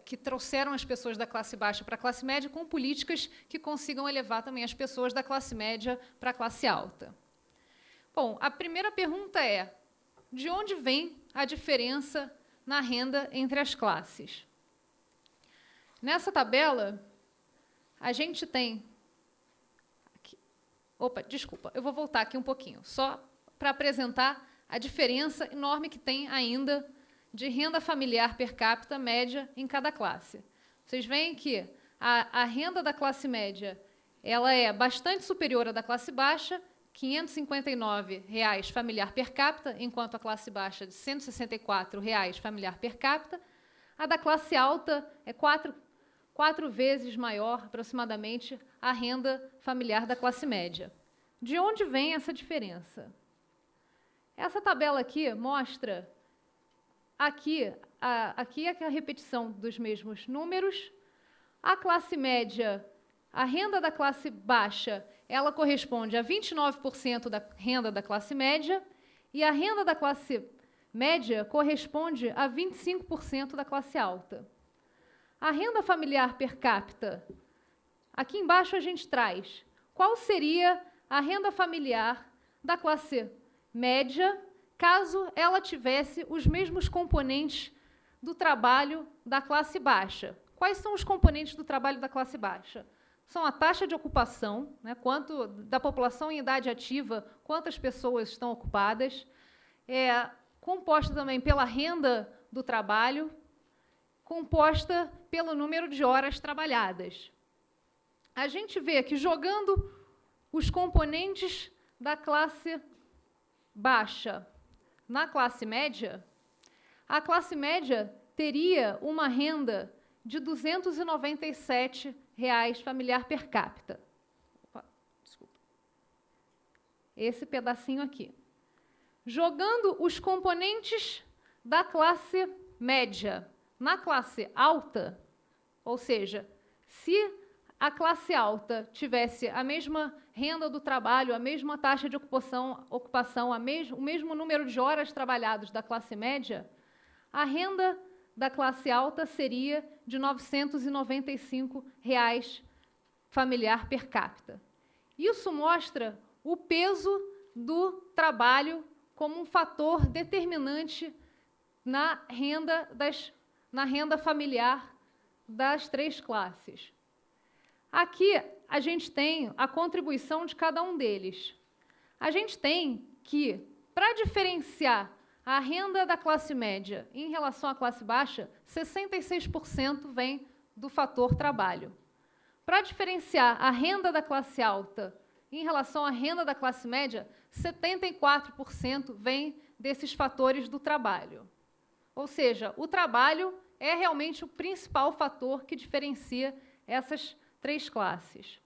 que trouxeram as pessoas da classe baixa para a classe média com políticas que consigam elevar também as pessoas da classe média para a classe alta. Bom, a primeira pergunta é: de onde vem a diferença na renda entre as classes? Nessa tabela, a gente tem... Opa, desculpa, eu vou voltar aqui um pouquinho, só para apresentar a diferença enorme que tem ainda de renda familiar per capita média em cada classe. Vocês veem que a renda da classe média ela é bastante superior à da classe baixa, R$ 559 familiar per capita, enquanto a classe baixa é de R$ 164 familiar per capita. A da classe alta é quatro vezes maior, aproximadamente, a renda familiar da classe média. De onde vem essa diferença? Essa tabela aqui mostra, aqui é a repetição dos mesmos números. A classe média, a renda da classe baixa, ela corresponde a 29% da renda da classe média, e a renda da classe média corresponde a 25% da classe alta. A renda familiar per capita, aqui embaixo a gente traz qual seria a renda familiar da classe média caso ela tivesse os mesmos componentes do trabalho da classe baixa. Quais são os componentes do trabalho da classe baixa? São a taxa de ocupação, né, quanto da população em idade ativa, quantas pessoas estão ocupadas, composta também pela renda do trabalho, composta pelo número de horas trabalhadas. A gente vê que, jogando os componentes da classe baixa na classe média, a classe média teria uma renda de R$ 297 familiar per capita. Opa, desculpa. Esse pedacinho aqui. Jogando os componentes da classe média na classe alta, ou seja, se a classe alta tivesse a mesma renda do trabalho, a mesma taxa de ocupação o mesmo número de horas trabalhadas da classe média, a renda da classe alta seria de R$ 995 familiar per capita. Isso mostra o peso do trabalho como um fator determinante na renda familiar das três classes. Aqui a gente tem a contribuição de cada um deles. A gente tem que, para diferenciar a renda da classe média em relação à classe baixa, 66% vem do fator trabalho. Para diferenciar a renda da classe alta em relação à renda da classe média, 74% vem desses fatores do trabalho. Ou seja, o trabalho é realmente o principal fator que diferencia essas três classes.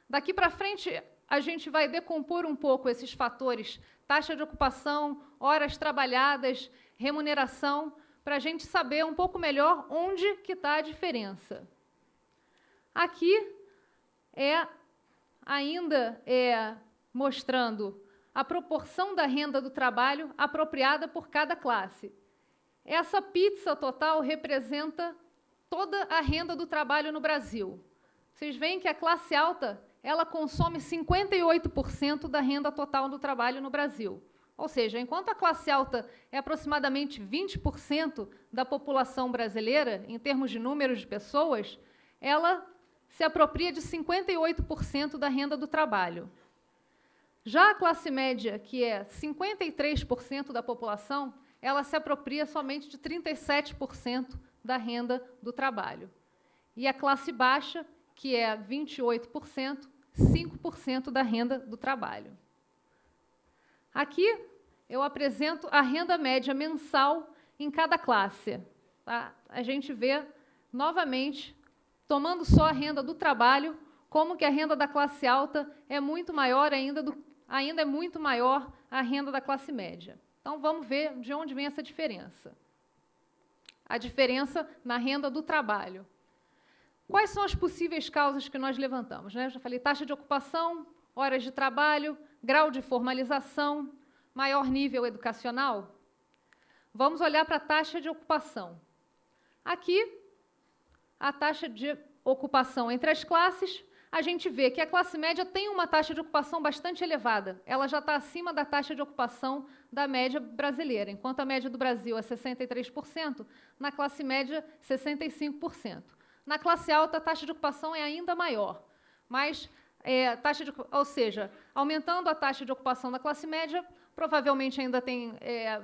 Daqui para frente, a gente vai decompor um pouco esses fatores, taxa de ocupação, horas trabalhadas, remuneração, para a gente saber um pouco melhor onde que está a diferença. Aqui ainda mostrando a proporção da renda do trabalho apropriada por cada classe. Essa pizza total representa toda a renda do trabalho no Brasil. Vocês veem que a classe alta ela consome 58% da renda total do trabalho no Brasil. Ou seja, enquanto a classe alta é aproximadamente 20% da população brasileira, em termos de números de pessoas, ela se apropria de 58% da renda do trabalho. Já a classe média, que é 53% da população, ela se apropria somente de 37% da renda do trabalho. E a classe baixa, que é 28%, 5% da renda do trabalho. Aqui eu apresento a renda média mensal em cada classe. tá, a gente vê, novamente, tomando só a renda do trabalho, como que a renda da classe alta é muito maior ainda é muito maior a renda da classe média. Então, vamos ver de onde vem essa diferença. A diferença na renda do trabalho. Quais são as possíveis causas que nós levantamos, né? Eu já falei taxa de ocupação, horas de trabalho, grau de formalização, maior nível educacional. Vamos olhar para a taxa de ocupação. Aqui, a taxa de ocupação entre as classes, a gente vê que a classe média tem uma taxa de ocupação bastante elevada. Ela já está acima da taxa de ocupação da média brasileira. Enquanto a média do Brasil é 63%, na classe média, 65%. Na classe alta, a taxa de ocupação é ainda maior. Mas, ou seja, aumentando a taxa de ocupação da classe média, provavelmente ainda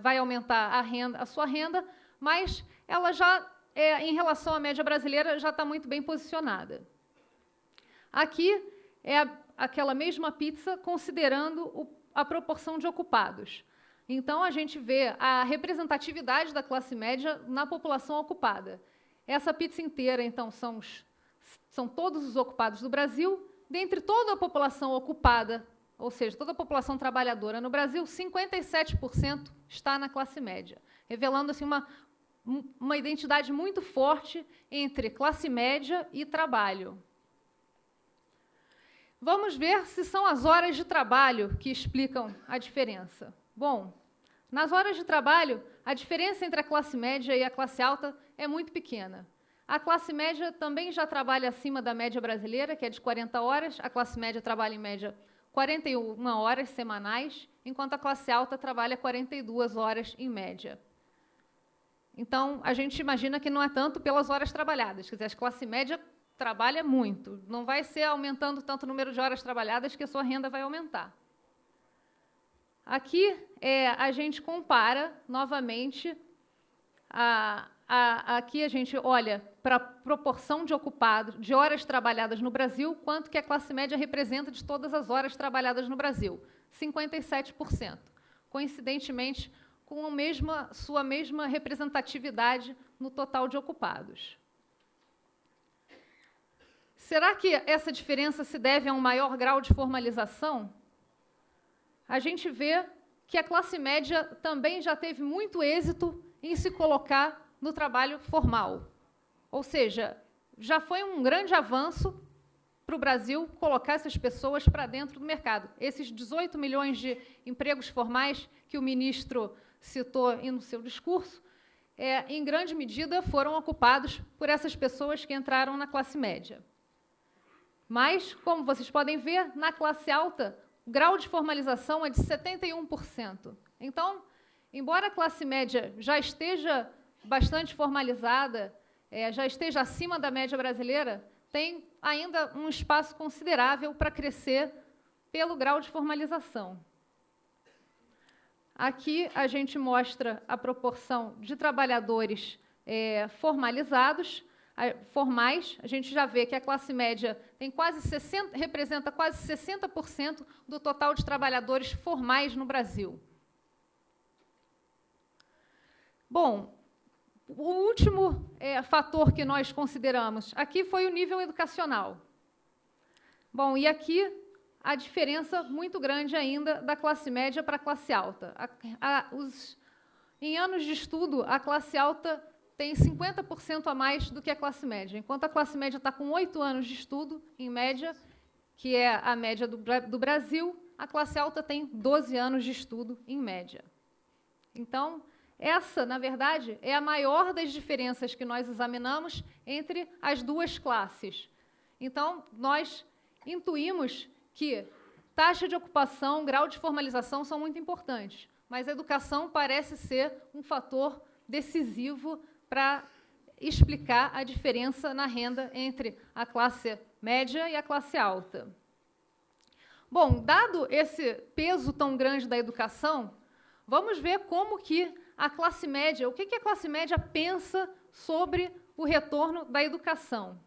vai aumentar a sua renda, mas ela já, em relação à média brasileira, já está muito bem posicionada. Aqui é aquela mesma pizza considerando a proporção de ocupados. Então, a gente vê a representatividade da classe média na população ocupada. Essa pizza inteira, então, são todos os ocupados do Brasil. Dentre toda a população ocupada, ou seja, toda a população trabalhadora no Brasil, 57% está na classe média, revelando assim, uma identidade muito forte entre classe média e trabalho. Vamos ver se são as horas de trabalho que explicam a diferença. Bom, nas horas de trabalho, a diferença entre a classe média e a classe alta é muito pequena. A classe média também já trabalha acima da média brasileira, que é de 40 horas. A classe média trabalha, em média, 41 horas semanais, enquanto a classe alta trabalha 42 horas, em média. Então, a gente imagina que não é tanto pelas horas trabalhadas. Quer dizer, a classe média trabalha muito. Não vai ser aumentando tanto o número de horas trabalhadas que a sua renda vai aumentar. Aqui, a gente compara, novamente, aqui a gente olha para a proporção de ocupados, de horas trabalhadas no Brasil, quanto que a classe média representa de todas as horas trabalhadas no Brasil. 57%. Coincidentemente, com sua mesma representatividade no total de ocupados. Será que essa diferença se deve a um maior grau de formalização? A gente vê que a classe média também já teve muito êxito em se colocar no trabalho formal. Ou seja, já foi um grande avanço para o Brasil colocar essas pessoas para dentro do mercado. Esses 18 milhões de empregos formais que o ministro citou no seu discurso, em grande medida foram ocupados por essas pessoas que entraram na classe média. Mas, como vocês podem ver, na classe alta, o grau de formalização é de 71%. Então, embora a classe média já esteja bastante formalizada, já esteja acima da média brasileira, tem ainda um espaço considerável para crescer pelo grau de formalização. Aqui a gente mostra a proporção de trabalhadores formais. A gente já vê que a classe média tem representa quase 60% do total de trabalhadores formais no Brasil. Bom, o último fator que nós consideramos aqui foi o nível educacional. Bom, e aqui a diferença muito grande ainda da classe média para a classe alta. Em anos de estudo, a classe alta tem 50% a mais do que a classe média. Enquanto a classe média está com 8 anos de estudo, em média, que é a média do Brasil, a classe alta tem 12 anos de estudo, em média. Então, essa, na verdade, é a maior das diferenças que nós examinamos entre as duas classes. Então, nós intuímos que taxa de ocupação, grau de formalização são muito importantes, mas a educação parece ser um fator decisivo para explicar a diferença na renda entre a classe média e a classe alta. Bom, dado esse peso tão grande da educação, vamos ver como que a classe média, o que a classe média pensa sobre o retorno da educação.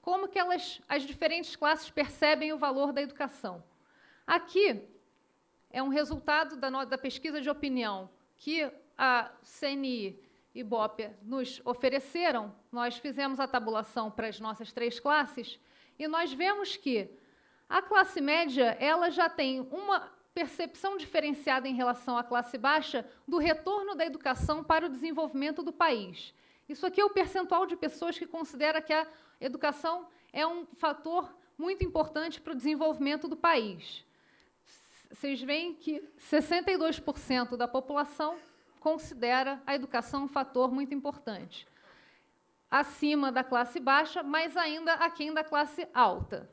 Como que as diferentes classes percebem o valor da educação. Aqui é um resultado da pesquisa de opinião que a CNI Ibope nos ofereceram, nós fizemos a tabulação para as nossas 3 classes e nós vemos que a classe média ela já tem uma percepção diferenciada em relação à classe baixa do retorno da educação para o desenvolvimento do país. Isso aqui é o percentual de pessoas que considera que a educação é um fator muito importante para o desenvolvimento do país. Vocês veem que 62% da população considera a educação um fator muito importante. Acima da classe baixa, mas ainda aquém da classe alta.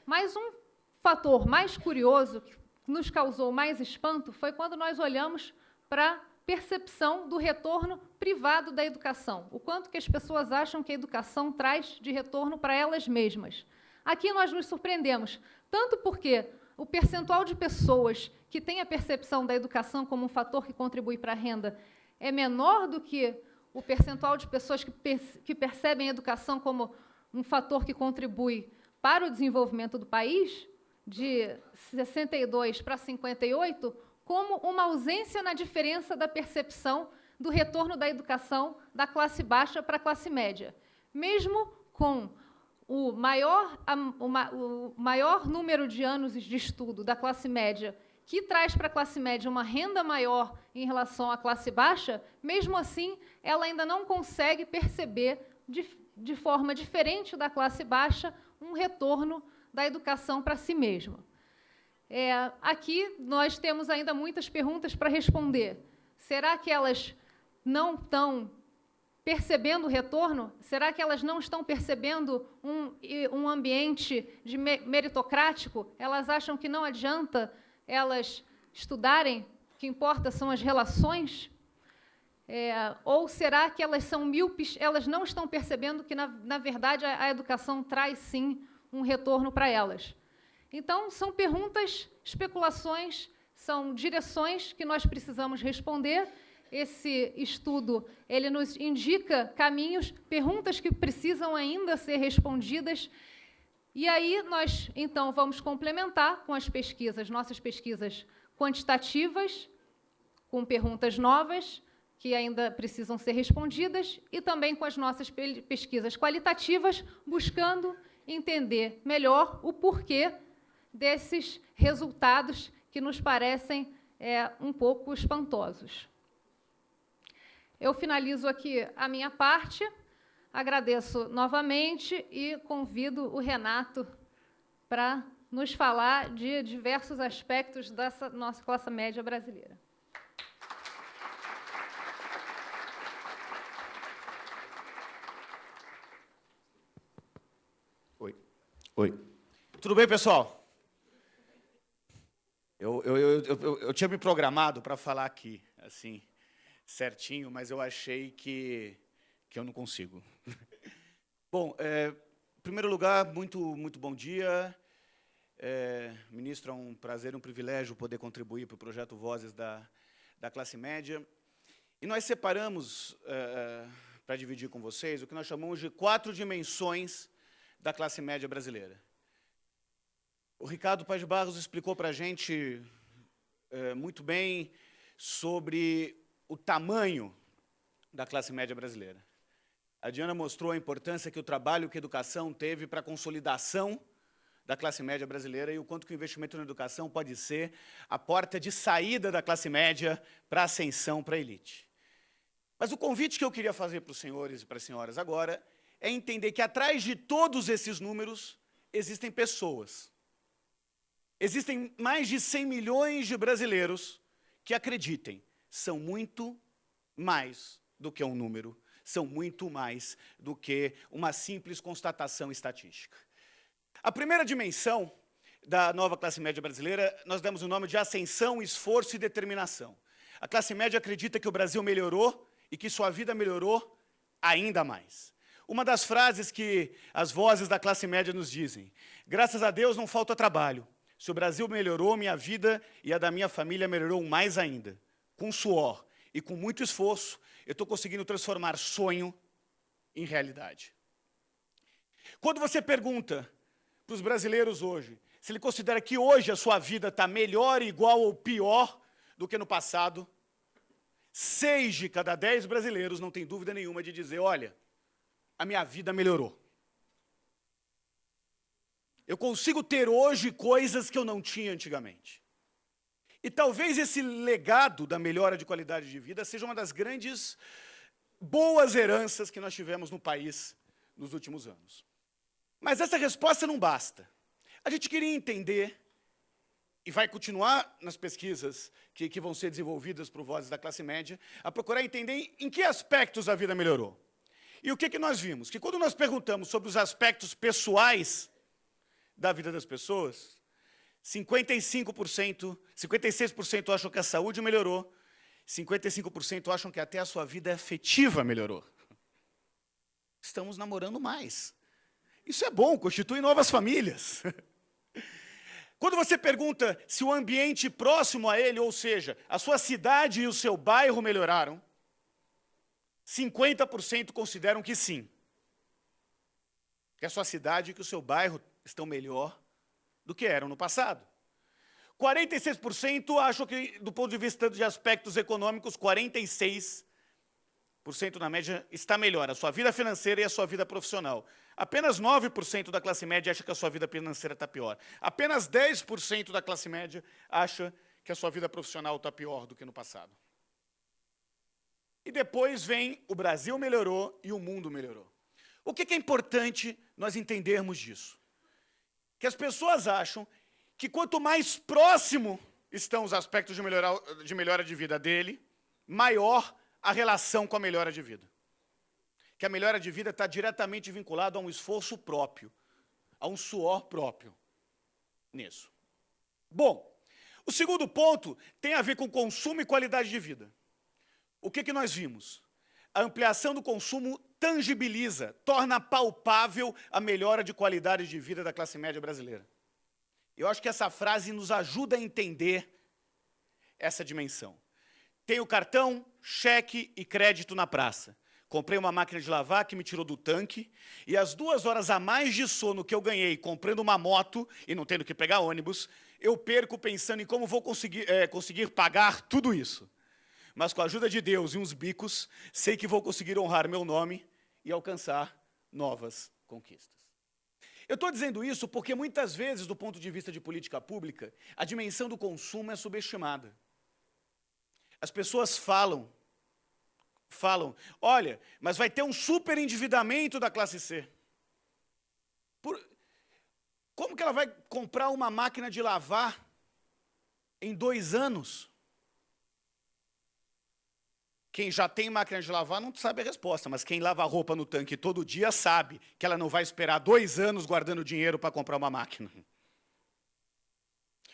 Mas um fator mais curioso, que nos causou mais espanto, foi quando nós olhamos para a percepção do retorno privado da educação. O quanto que as pessoas acham que a educação traz de retorno para elas mesmas. Aqui nós nos surpreendemos, tanto porque o percentual de pessoas que têm a percepção da educação como um fator que contribui para a renda é menor do que o percentual de pessoas que percebem a educação como um fator que contribui para o desenvolvimento do país, de 62 para 58, como uma ausência na diferença da percepção do retorno da educação da classe baixa para a classe média. Mesmo com o maior número de anos de estudo da classe média, que traz para a classe média uma renda maior em relação à classe baixa, mesmo assim, ela ainda não consegue perceber, de forma diferente da classe baixa, um retorno da educação para si mesma. Aqui, nós temos ainda muitas perguntas para responder. Será que elas não estão percebendo o retorno? Será que elas não estão percebendo um ambiente meritocrático? Elas acham que não adianta elas estudarem? O que importa são as relações? Ou será que elas são míopes? Elas não estão percebendo que, na verdade, a educação traz, sim, um retorno para elas? Então, são perguntas, especulações, são direções que nós precisamos responder. Esse estudo ele nos indica caminhos, perguntas que precisam ainda ser respondidas. E aí nós, então, vamos complementar com as pesquisas, nossas pesquisas quantitativas, com perguntas novas, que ainda precisam ser respondidas, e também com as nossas pesquisas qualitativas, buscando entender melhor o porquê desses resultados que nos parecem um pouco espantosos. Eu finalizo aqui a minha parte, agradeço novamente e convido o Renato para nos falar de diversos aspectos dessa nossa classe média brasileira. Oi. Tudo bem, pessoal? Eu tinha me programado para falar aqui, assim, certinho, mas eu achei que eu não consigo. Bom, em primeiro lugar, muito bom dia. Ministro, é um prazer, um privilégio poder contribuir para o projeto Vozes da Classe Média. E nós separamos, para dividir com vocês, o que nós chamamos de 4 dimensões da classe média brasileira. O Ricardo Paes de Barros explicou para a gente muito bem sobre o tamanho da classe média brasileira. A Diana mostrou a importância que o trabalho que a educação teve para a consolidação da classe média brasileira e o quanto que o investimento na educação pode ser a porta de saída da classe média para a ascensão para a elite. Mas o convite que eu queria fazer para os senhores e para as senhoras agora é entender que atrás de todos esses números existem pessoas. Existem mais de 100 milhões de brasileiros que acreditem, são muito mais do que um número, são muito mais do que uma simples constatação estatística. A primeira dimensão da nova classe média brasileira, nós demos o nome de ascensão, esforço e determinação. A classe média acredita que o Brasil melhorou e que sua vida melhorou ainda mais. Uma das frases que as vozes da classe média nos dizem: graças a Deus não falta trabalho. Se o Brasil melhorou, minha vida e a da minha família melhorou mais ainda. Com suor e com muito esforço, eu estou conseguindo transformar sonho em realidade. Quando você pergunta para os brasileiros hoje se ele considera que hoje a sua vida está melhor, igual ou pior do que no passado, 6 de cada 10 brasileiros não tem dúvida nenhuma de dizer, olha, a minha vida melhorou. Eu consigo ter hoje coisas que eu não tinha antigamente. E talvez esse legado da melhora de qualidade de vida seja uma das grandes boas heranças que nós tivemos no país nos últimos anos. Mas essa resposta não basta. A gente queria entender, e vai continuar nas pesquisas que vão ser desenvolvidas por Vozes da Classe Média, a procurar entender em que aspectos a vida melhorou. E o que nós vimos? Que quando nós perguntamos sobre os aspectos pessoais da vida das pessoas, 56% acham que a saúde melhorou, 55% acham que até a sua vida afetiva melhorou. Estamos namorando mais. Isso é bom, constitui novas famílias. Quando você pergunta se o ambiente próximo a ele, ou seja, a sua cidade e o seu bairro melhoraram, 50% consideram que sim. Que a sua cidade e que o seu bairro estão melhor do que eram no passado. 46% acham que, do ponto de vista de aspectos econômicos, 46% na média está melhor, a sua vida financeira e a sua vida profissional. Apenas 9% da classe média acha que a sua vida financeira está pior. Apenas 10% da classe média acha que a sua vida profissional está pior do que no passado. E depois vem o Brasil melhorou e o mundo melhorou. O que é importante nós entendermos disso? Que as pessoas acham que quanto mais próximo estão os aspectos de melhora de vida dele, maior a relação com a melhora de vida. Que a melhora de vida está diretamente vinculada a um esforço próprio, a um suor próprio nisso. Bom, o segundo ponto tem a ver com consumo e qualidade de vida. O que nós vimos? A ampliação do consumo tangibiliza, torna palpável a melhora de qualidade de vida da classe média brasileira. Eu acho que essa frase nos ajuda a entender essa dimensão. Tenho cartão, cheque e crédito na praça. Comprei uma máquina de lavar que me tirou do tanque, e as 2 horas a mais de sono que eu ganhei comprando uma moto e não tendo que pegar ônibus, eu perco pensando em como vou conseguir pagar tudo isso. Mas com a ajuda de Deus e uns bicos, sei que vou conseguir honrar meu nome e alcançar novas conquistas. Eu estou dizendo isso porque muitas vezes, do ponto de vista de política pública, a dimensão do consumo é subestimada. As pessoas falam, olha, mas vai ter um superendividamento da classe C. Como que ela vai comprar uma máquina de lavar em 2 anos? Quem já tem máquina de lavar não sabe a resposta, mas quem lava roupa no tanque todo dia sabe que ela não vai esperar 2 anos guardando dinheiro para comprar uma máquina.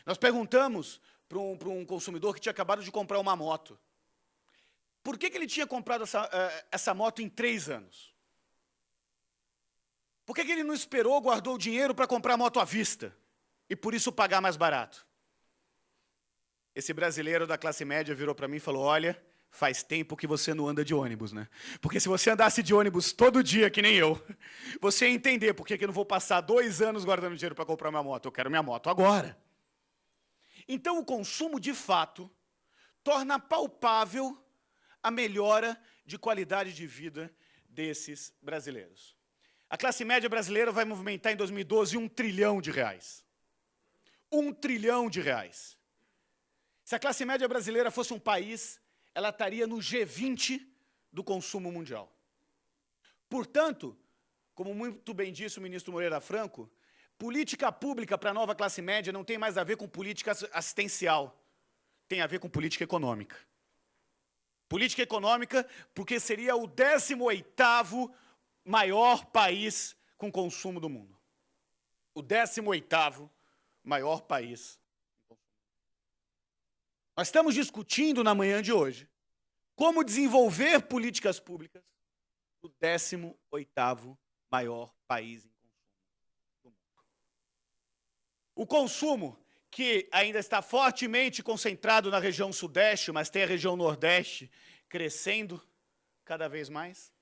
Nós perguntamos para um consumidor que tinha acabado de comprar uma moto. Por que ele tinha comprado essa moto em 3 anos? Por que ele não esperou, guardou o dinheiro para comprar a moto à vista? E por isso pagar mais barato? Esse brasileiro da classe média virou para mim e falou, olha, faz tempo que você não anda de ônibus, né? Porque se você andasse de ônibus todo dia, que nem eu, você ia entender por que eu não vou passar 2 anos guardando dinheiro para comprar minha moto. Eu quero minha moto agora. Então, o consumo, de fato, torna palpável a melhora de qualidade de vida desses brasileiros. A classe média brasileira vai movimentar em 2012 R$1 trilhão. R$1 trilhão. Se a classe média brasileira fosse um país, ela estaria no G20 do consumo mundial. Portanto, como muito bem disse o ministro Moreira Franco, política pública para a nova classe média não tem mais a ver com política assistencial, tem a ver com política econômica. Política econômica porque seria o 18º maior país com consumo do mundo. O 18º maior país. Nós estamos discutindo na manhã de hoje como desenvolver políticas públicas do 18º maior país em consumo do mundo. O consumo, que ainda está fortemente concentrado na região sudeste, mas tem a região nordeste crescendo cada vez mais.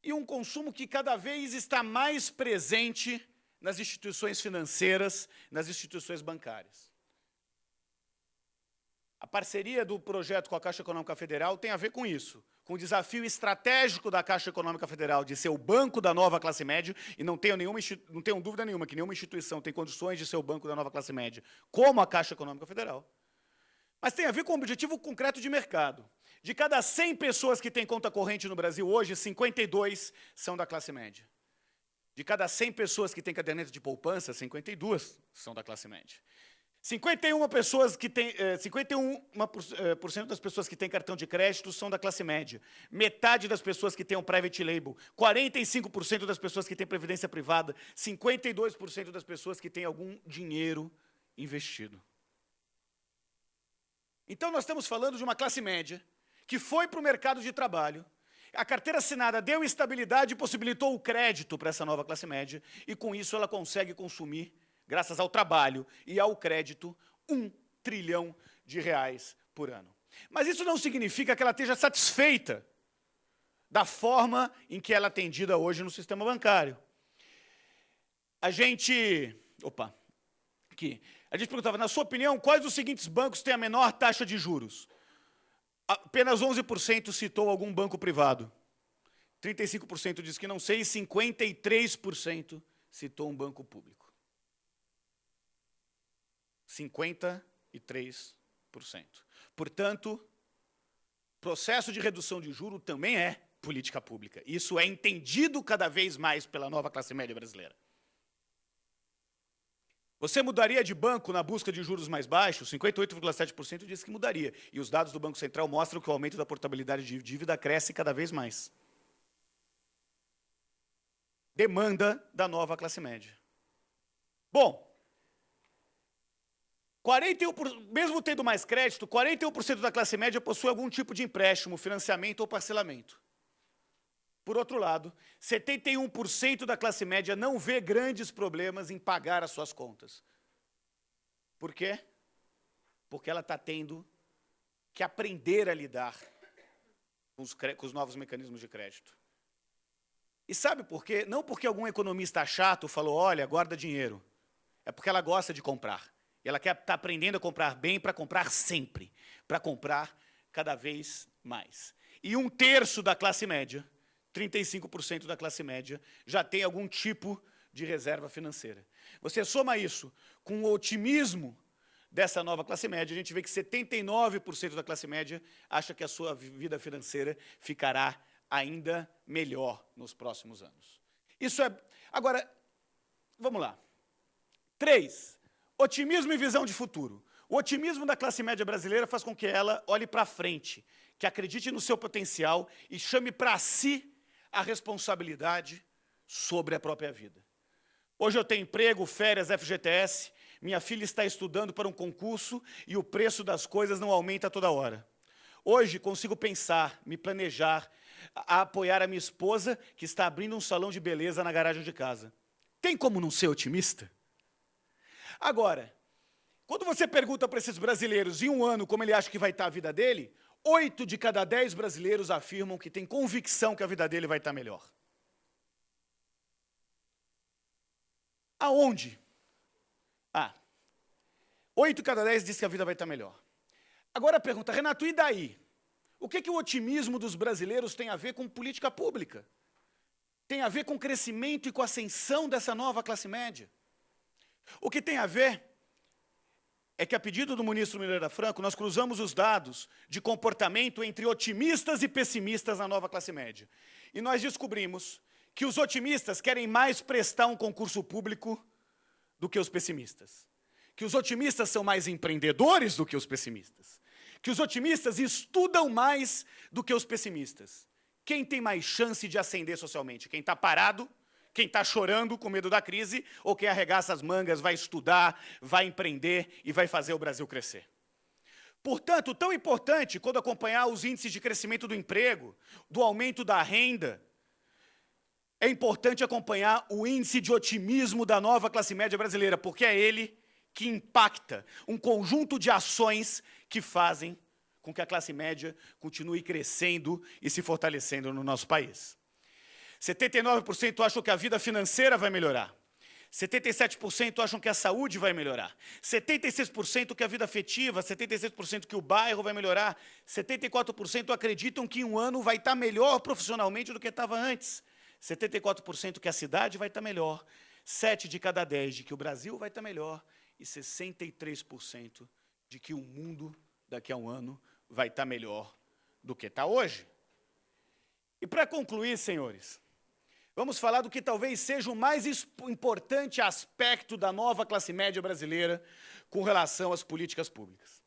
E um consumo que cada vez está mais presente nas instituições financeiras, nas instituições bancárias. A parceria do projeto com a Caixa Econômica Federal tem a ver com isso, com o desafio estratégico da Caixa Econômica Federal de ser o banco da nova classe média, e não tenho dúvida nenhuma que nenhuma instituição tem condições de ser o banco da nova classe média, como a Caixa Econômica Federal. Mas tem a ver com um objetivo concreto de mercado. De cada 100 pessoas que têm conta corrente no Brasil hoje, 52 são da classe média. De cada 100 pessoas que têm caderneta de poupança, 52 são da classe média. 51% das pessoas que têm cartão de crédito são da classe média. Metade das pessoas que têm um private label. 45% das pessoas que têm previdência privada. 52% das pessoas que têm algum dinheiro investido. Então, nós estamos falando de uma classe média que foi para o mercado de trabalho. A carteira assinada deu estabilidade e possibilitou o crédito para essa nova classe média. E, com isso, ela consegue consumir, graças ao trabalho e ao crédito, R$ 1 trilhão por ano. Mas isso não significa que ela esteja satisfeita da forma em que ela é atendida hoje no sistema bancário. A gente perguntava, na sua opinião, quais dos seguintes bancos têm a menor taxa de juros? Apenas 11% citou algum banco privado. 35% disse que não sei e 53% citou um banco público. 53%. Portanto, processo de redução de juros também é política pública. Isso é entendido cada vez mais pela nova classe média brasileira. Você mudaria de banco na busca de juros mais baixos? 58,7% disse que mudaria. E os dados do Banco Central mostram que o aumento da portabilidade de dívida cresce cada vez mais. Demanda da nova classe média. Bom, mesmo tendo mais crédito, 41% da classe média possui algum tipo de empréstimo, financiamento ou parcelamento. Por outro lado, 71% da classe média não vê grandes problemas em pagar as suas contas. Por quê? Porque ela está tendo que aprender a lidar com os novos mecanismos de crédito. E sabe por quê? Não porque algum economista chato falou, olha, guarda dinheiro. É porque ela gosta de comprar. E ela quer estar aprendendo a comprar bem para comprar sempre. Para comprar cada vez mais. E 1/3 da classe média, 35% da classe média, já tem algum tipo de reserva financeira. Você soma isso com o otimismo dessa nova classe média, a gente vê que 79% da classe média acha que a sua vida financeira ficará ainda melhor nos próximos anos. Isso é... Agora, vamos lá. 3. Otimismo e visão de futuro. O otimismo da classe média brasileira faz com que ela olhe para frente, que acredite no seu potencial e chame para si a responsabilidade sobre a própria vida. Hoje eu tenho emprego, férias, FGTS, minha filha está estudando para um concurso e o preço das coisas não aumenta toda hora. Hoje consigo pensar, me planejar, apoiar a minha esposa, que está abrindo um salão de beleza na garagem de casa. Tem como não ser otimista? Agora, quando você pergunta para esses brasileiros em um ano como ele acha que vai estar a vida dele, 8 de cada 10 brasileiros afirmam que têm convicção que a vida dele vai estar melhor. Aonde? 8 de cada 10 diz que a vida vai estar melhor. Agora a pergunta, Renato, e daí? O que o otimismo dos brasileiros tem a ver com política pública? Tem a ver com o crescimento e com a ascensão dessa nova classe média? O que tem a ver é que, a pedido do ministro Miranda Franco, nós cruzamos os dados de comportamento entre otimistas e pessimistas na nova classe média. E nós descobrimos que os otimistas querem mais prestar um concurso público do que os pessimistas. Que os otimistas são mais empreendedores do que os pessimistas. Que os otimistas estudam mais do que os pessimistas. Quem tem mais chance de ascender socialmente? Quem está parado? Quem está chorando com medo da crise, ou quem arregaça as mangas, vai estudar, vai empreender e vai fazer o Brasil crescer. Portanto, tão importante quando acompanhar os índices de crescimento do emprego, do aumento da renda, é importante acompanhar o índice de otimismo da nova classe média brasileira, porque é ele que impacta um conjunto de ações que fazem com que a classe média continue crescendo e se fortalecendo no nosso país. 79% acham que a vida financeira vai melhorar. 77% acham que a saúde vai melhorar. 76% que a vida afetiva, 76% que o bairro vai melhorar. 74% acreditam que em um ano vai estar melhor profissionalmente do que estava antes. 74% que a cidade vai estar melhor. 7 de cada 10 de que o Brasil vai estar melhor. E 63% de que o mundo, daqui a um ano, vai estar melhor do que está hoje. E para concluir, senhores, vamos falar do que talvez seja o mais importante aspecto da nova classe média brasileira com relação às políticas públicas.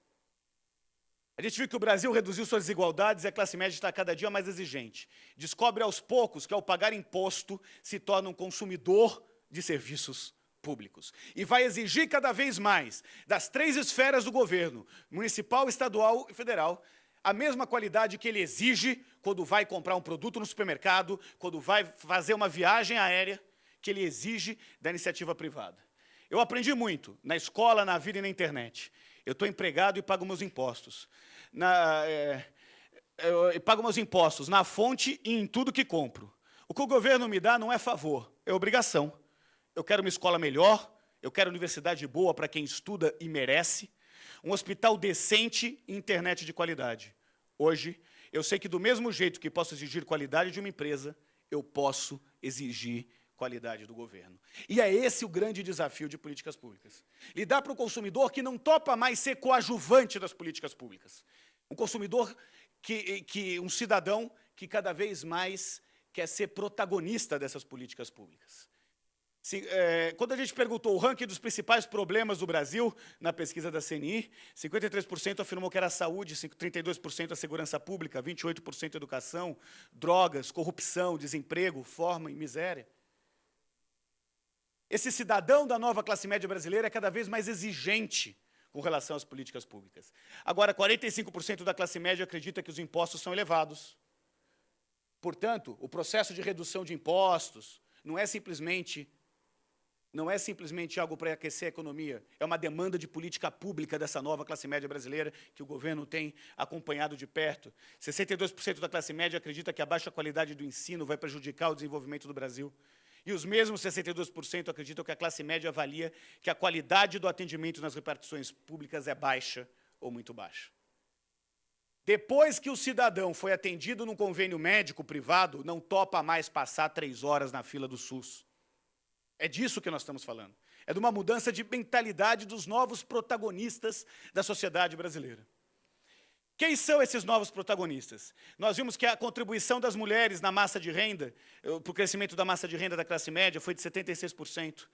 A gente viu que o Brasil reduziu suas desigualdades e a classe média está cada dia mais exigente. Descobre aos poucos que, ao pagar imposto, se torna um consumidor de serviços públicos. E vai exigir cada vez mais das 3 esferas do governo, municipal, estadual e federal, a mesma qualidade que ele exige quando vai comprar um produto no supermercado, quando vai fazer uma viagem aérea, que ele exige da iniciativa privada. Eu aprendi muito na escola, na vida e na internet. Eu estou empregado e pago meus impostos. Eu pago meus impostos na fonte e em tudo que compro. O que o governo me dá não é favor, é obrigação. Eu quero uma escola melhor, eu quero universidade boa para quem estuda e merece, um hospital decente e internet de qualidade. Hoje, eu sei que do mesmo jeito que posso exigir qualidade de uma empresa, eu posso exigir qualidade do governo. E é esse o grande desafio de políticas públicas. Lidar para o consumidor que não topa mais ser coadjuvante das políticas públicas. Um consumidor, um cidadão que cada vez mais quer ser protagonista dessas políticas públicas. Quando a gente perguntou o ranking dos principais problemas do Brasil, na pesquisa da CNI, 53% afirmou que era a saúde, 32% a segurança pública, 28% a educação, drogas, corrupção, desemprego, fome e miséria. Esse cidadão da nova classe média brasileira é cada vez mais exigente com relação às políticas públicas. Agora, 45% da classe média acredita que os impostos são elevados. Portanto, o processo de redução de impostos não é simplesmente algo para aquecer a economia, é uma demanda de política pública dessa nova classe média brasileira que o governo tem acompanhado de perto. 62% da classe média acredita que a baixa qualidade do ensino vai prejudicar o desenvolvimento do Brasil. E os mesmos 62% acreditam que a classe média avalia que a qualidade do atendimento nas repartições públicas é baixa ou muito baixa. Depois que o cidadão foi atendido num convênio médico privado, não topa mais passar 3 horas na fila do SUS. É disso que nós estamos falando. É de uma mudança de mentalidade dos novos protagonistas da sociedade brasileira. Quem são esses novos protagonistas? Nós vimos que a contribuição das mulheres na massa de renda, para o crescimento da massa de renda da classe média, foi de 76%.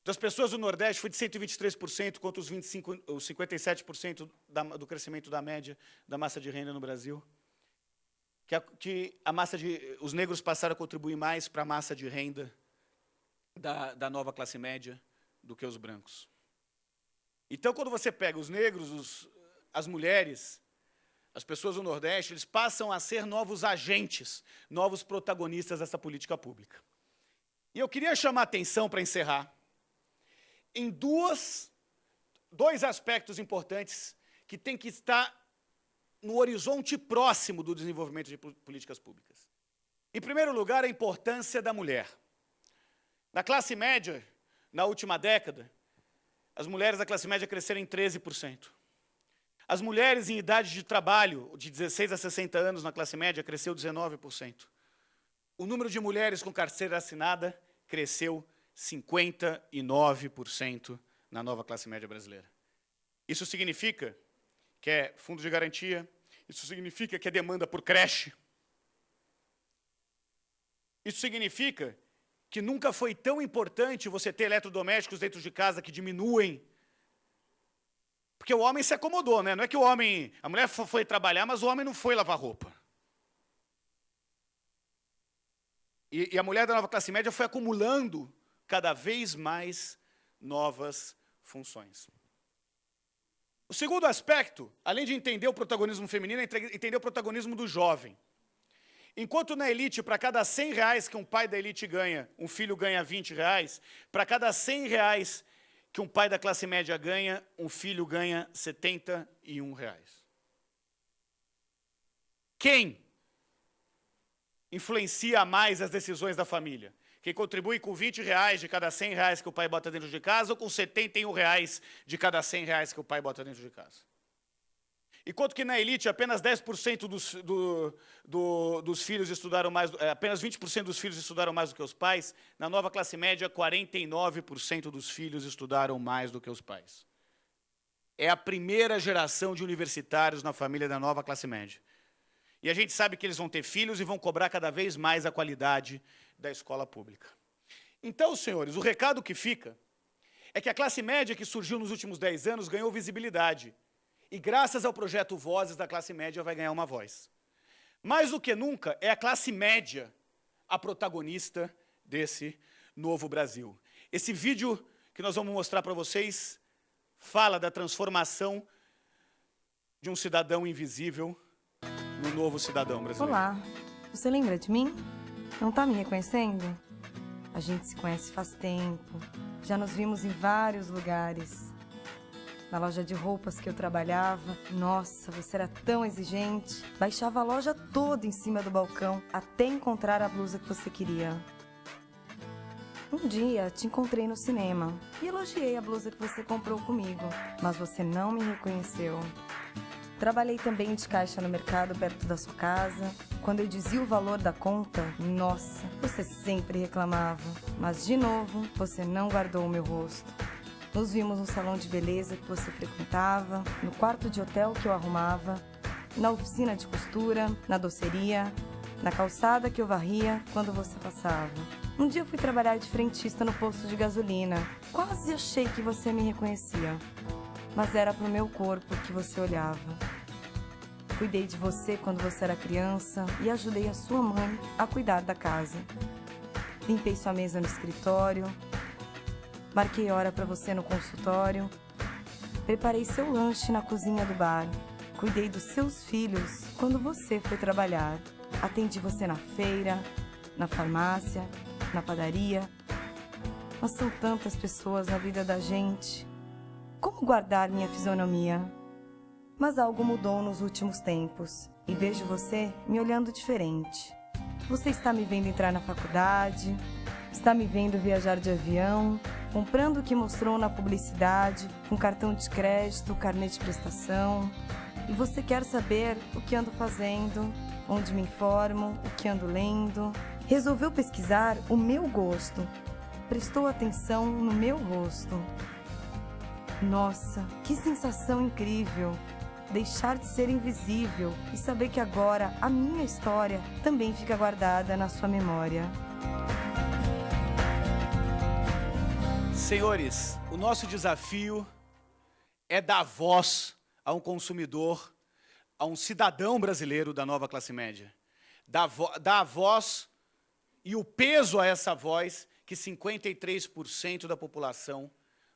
Das pessoas do Nordeste foi de 123% contra os 57% do crescimento da média da massa de renda no Brasil. Os negros passaram a contribuir mais para a massa de renda da nova classe média do que os brancos. Então, quando você pega os negros, as mulheres, as pessoas do Nordeste, eles passam a ser novos agentes, novos protagonistas dessa política pública. E eu queria chamar a atenção, para encerrar, em dois aspectos importantes que têm que estar no horizonte próximo do desenvolvimento de políticas públicas. Em primeiro lugar, a importância da mulher. Na classe média, na última década, as mulheres da classe média cresceram em 13%. As mulheres em idade de trabalho, de 16 a 60 anos na classe média, cresceu 19%. O número de mulheres com carteira assinada cresceu 59% na nova classe média brasileira. Isso significa que é fundo de garantia, isso significa que é demanda por creche. Isso significa que nunca foi tão importante você ter eletrodomésticos dentro de casa que diminuem. Porque o homem se acomodou, né? Não é que a mulher foi trabalhar, mas o homem não foi lavar roupa. E a mulher da nova classe média foi acumulando cada vez mais novas funções. O segundo aspecto, além de entender o protagonismo feminino, é entender o protagonismo do jovem. Enquanto na elite, para cada R$100 que um pai da elite ganha, um filho ganha R$20, para cada R$100 que um pai da classe média ganha, um filho ganha R$71. Quem influencia mais as decisões da família? Quem contribui com R$20 de cada R$100 que o pai bota dentro de casa ou com R$71 de cada R$100 que o pai bota dentro de casa. Enquanto que na elite apenas 10% dos filhos estudaram mais, apenas 20% dos filhos estudaram mais do que os pais, na nova classe média 49% dos filhos estudaram mais do que os pais. É a primeira geração de universitários na família da nova classe média. E a gente sabe que eles vão ter filhos e vão cobrar cada vez mais a qualidade da escola pública. Então, senhores, o recado que fica é que a classe média que surgiu nos últimos 10 anos ganhou visibilidade. E graças ao projeto Vozes da classe média vai ganhar uma voz. Mais do que nunca, é a classe média a protagonista desse novo Brasil. Esse vídeo que nós vamos mostrar para vocês fala da transformação de um cidadão invisível no novo cidadão brasileiro. Olá, você lembra de mim? Não tá me reconhecendo? A gente se conhece faz tempo, já nos vimos em vários lugares. Na loja de roupas que eu trabalhava, nossa, você era tão exigente. Baixava a loja toda em cima do balcão, até encontrar a blusa que você queria. Um dia, te encontrei no cinema e elogiei a blusa que você comprou comigo, mas você não me reconheceu. Trabalhei também de caixa no mercado perto da sua casa. Quando eu dizia o valor da conta, nossa, você sempre reclamava. Mas, de novo, você não guardou o meu rosto. Nos vimos no salão de beleza que você frequentava, no quarto de hotel que eu arrumava, na oficina de costura, na doceria, na calçada que eu varria quando você passava. Um dia eu fui trabalhar de frentista no posto de gasolina. Quase achei que você me reconhecia, mas era pro meu corpo que você olhava. Cuidei de você quando você era criança e ajudei a sua mãe a cuidar da casa. Limpei sua mesa no escritório, marquei hora para você no consultório, preparei seu lanche na cozinha do bar, cuidei dos seus filhos quando você foi trabalhar, atendi você na feira, na farmácia, na padaria. Mas são tantas pessoas na vida da gente. Como guardar minha fisionomia? Mas algo mudou nos últimos tempos e vejo você me olhando diferente. Você está me vendo entrar na faculdade, está me vendo viajar de avião, comprando o que mostrou na publicidade, com cartão de crédito, carnê de prestação. E você quer saber o que ando fazendo, onde me informo, o que ando lendo. Resolveu pesquisar o meu gosto, prestou atenção no meu rosto. Nossa, que sensação incrível! Deixar de ser invisível e saber que agora a minha história também fica guardada na sua memória. Senhores, o nosso desafio é dar voz a um consumidor, a um cidadão brasileiro da nova classe média. Dar a voz e o peso a essa voz que 53% da população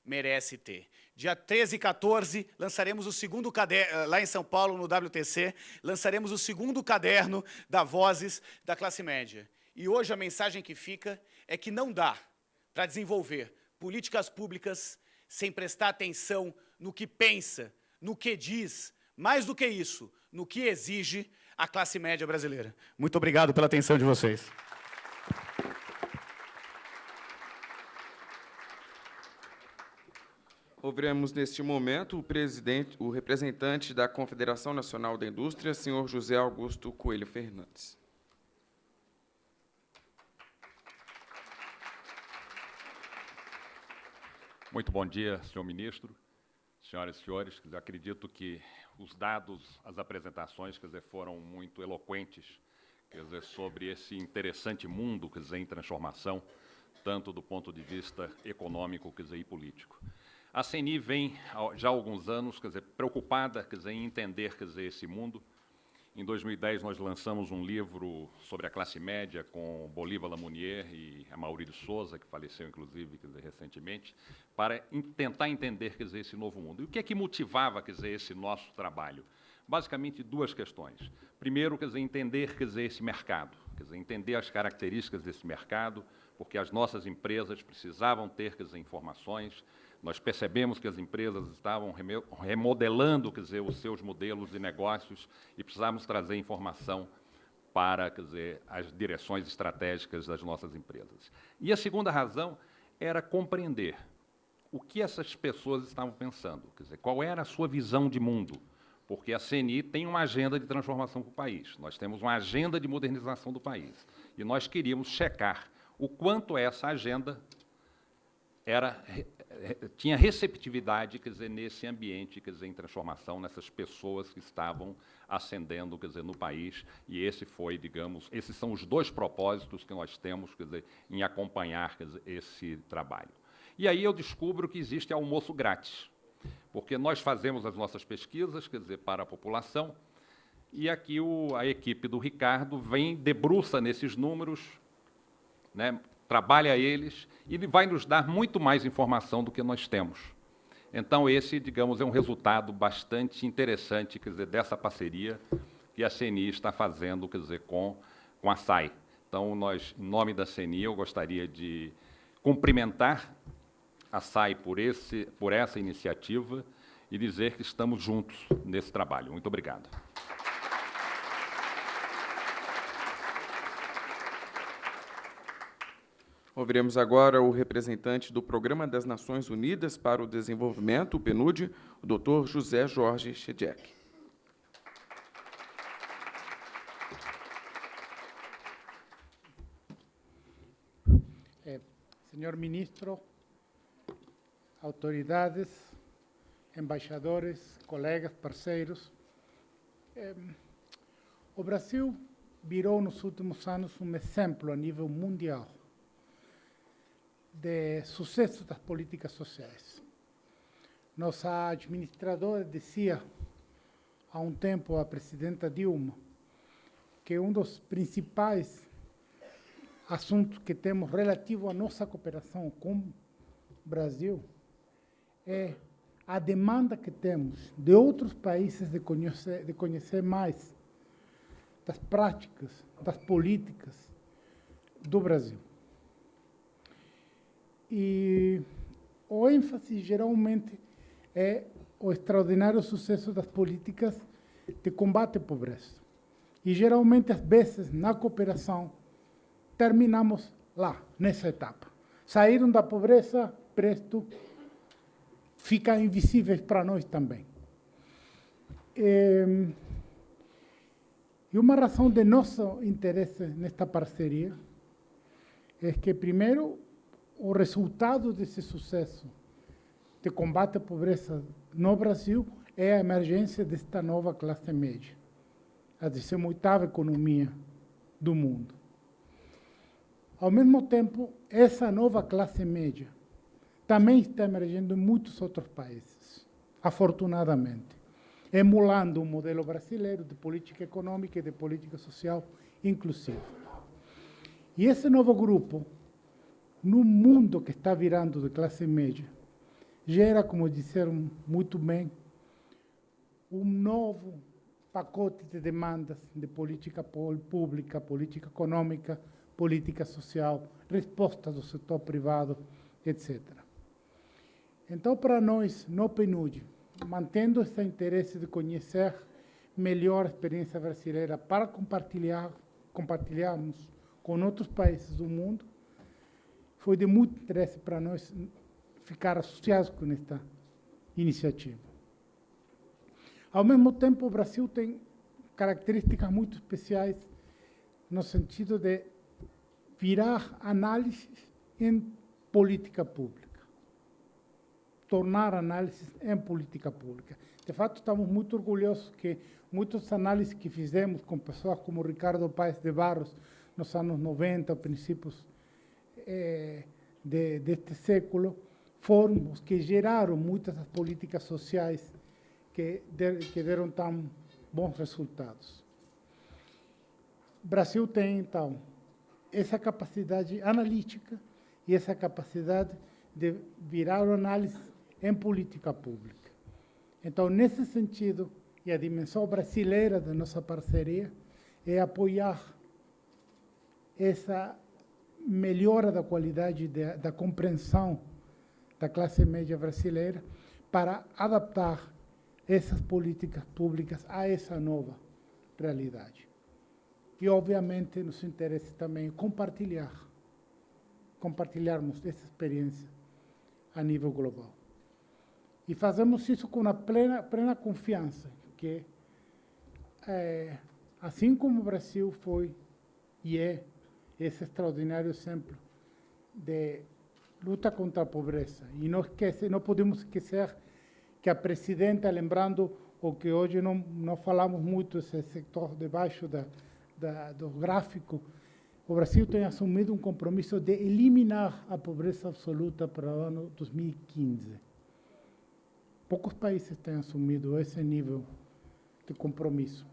merece ter. Dia 13 e 14, lançaremos o segundo caderno, lá em São Paulo, no WTC, lançaremos o segundo caderno da Vozes da classe média. E hoje a mensagem que fica é que não dá para desenvolver políticas públicas sem prestar atenção no que pensa, no que diz, mais do que isso, no que exige a classe média brasileira. Muito obrigado pela atenção de vocês. Ouviremos neste momento o representante da Confederação Nacional da Indústria, senhor José Augusto Coelho Fernandes. Muito bom dia, senhor ministro, senhoras e senhores. Acredito que os dados, as apresentações, foram muito eloquentes, sobre esse interessante mundo, em transformação, tanto do ponto de vista econômico, e político. A CNI vem, já há alguns anos, preocupada, em entender, esse mundo. Em 2010, nós lançamos um livro sobre a classe média com Bolívar Lamounier e Amaury de Souza, que faleceu, inclusive, recentemente, para tentar entender, esse novo mundo. E o que é que motivava, esse nosso trabalho? Basicamente, duas questões. Primeiro, entender, esse mercado, entender as características desse mercado, porque as nossas empresas precisavam ter, informações. Nós percebemos que as empresas estavam remodelando, os seus modelos de negócios e precisávamos trazer informação para, quer dizer, as direções estratégicas das nossas empresas. E a segunda razão era compreender o que essas pessoas estavam pensando, quer dizer, qual era a sua visão de mundo, porque a CNI tem uma agenda de transformação para o país, nós temos uma agenda de modernização do país, e nós queríamos checar o quanto essa agenda tinha receptividade, quer dizer, nesse ambiente, quer dizer, em transformação, nessas pessoas que estavam ascendendo, quer dizer, no país, e esse foi, digamos, esses são os dois propósitos que nós temos, quer dizer, em acompanhar, quer dizer, esse trabalho. E aí eu descubro que existe almoço grátis, porque nós fazemos as nossas pesquisas, quer dizer, para a população, e aqui a equipe do Ricardo vem, debruça nesses números, né, trabalha eles, e ele vai nos dar muito mais informação do que nós temos. Então, esse, digamos, é um resultado bastante interessante, quer dizer, dessa parceria que a CNI está fazendo, quer dizer, com a SAI. Então, nós, em nome da CNI, eu gostaria de cumprimentar a SAI por essa iniciativa e dizer que estamos juntos nesse trabalho. Muito obrigado. Ouviremos agora o representante do Programa das Nações Unidas para o Desenvolvimento, o PNUD, o Dr. José Jorge Shediek. Senhor Ministro, autoridades, embaixadores, colegas, parceiros, o Brasil virou nos últimos anos um exemplo a nível mundial de sucesso das políticas sociais. Nossa administradora dizia há um tempo à presidenta Dilma que um dos principais assuntos que temos relativo à nossa cooperação com o Brasil é a demanda que temos de outros países de conhecer mais das práticas, das políticas do Brasil. E o ênfase, geralmente, é o extraordinário sucesso das políticas de combate à pobreza. E, geralmente, às vezes, na cooperação, terminamos lá, nessa etapa. Saíram da pobreza, presto, ficam invisíveis para nós também. E uma razão de nosso interesse nesta parceria é que, primeiro, o resultado desse sucesso de combate à pobreza no Brasil é a emergência desta nova classe média, a 18ª economia do mundo. Ao mesmo tempo, essa nova classe média também está emergindo em muitos outros países, afortunadamente, emulando o modelo brasileiro de política econômica e de política social inclusiva. E esse novo grupo, no mundo que está virando de classe média, gera, como disseram muito bem, um novo pacote de demandas de política pública, política econômica, política social, resposta do setor privado, etc. Então, para nós, no PNUD, mantendo esse interesse de conhecer melhor a experiência brasileira para compartilharmos com outros países do mundo, foi de muito interesse para nós ficar associados com esta iniciativa. Ao mesmo tempo, o Brasil tem características muito especiais no sentido de virar análises em política pública, tornar análises em política pública. De fato, estamos muito orgulhosos que muitas análises que fizemos com pessoas como Ricardo Paes de Barros nos anos 90, princípios deste século, foram os que geraram muitas das políticas sociais que deram tão bons resultados. O Brasil tem, então, essa capacidade analítica e essa capacidade de virar análise em política pública. Então, nesse sentido, e a dimensão brasileira da nossa parceria é apoiar essa melhora da qualidade da compreensão da classe média brasileira para adaptar essas políticas públicas a essa nova realidade. e, obviamente, nos interessa também compartilharmos essa experiência a nível global. E fazemos isso com uma plena confiança, que, assim como o Brasil foi e é esse extraordinário exemplo de luta contra a pobreza. E não podemos esquecer que a presidenta, lembrando o que hoje não falamos muito, esse setor debaixo do gráfico, o Brasil tem assumido um compromisso de eliminar a pobreza absoluta para o ano 2015. Poucos países têm assumido esse nível de compromisso,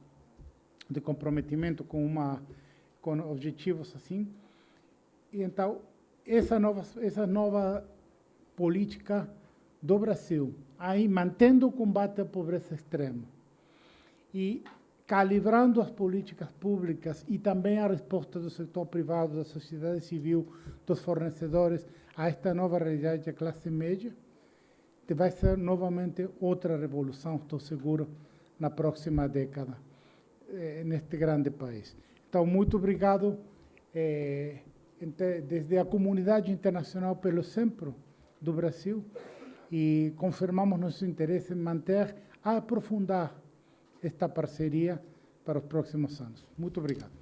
de comprometimento com objetivos assim. E então, essa nova política do Brasil, aí mantendo o combate à pobreza extrema e calibrando as políticas públicas e também a resposta do setor privado, da sociedade civil, dos fornecedores a esta nova realidade da classe média, vai ser novamente outra revolução, estou seguro, na próxima década, neste grande país. Então, muito obrigado desde a comunidade internacional pelo exemplo do Brasil e confirmamos nosso interesse em manter, aprofundar esta parceria para os próximos anos. Muito obrigado.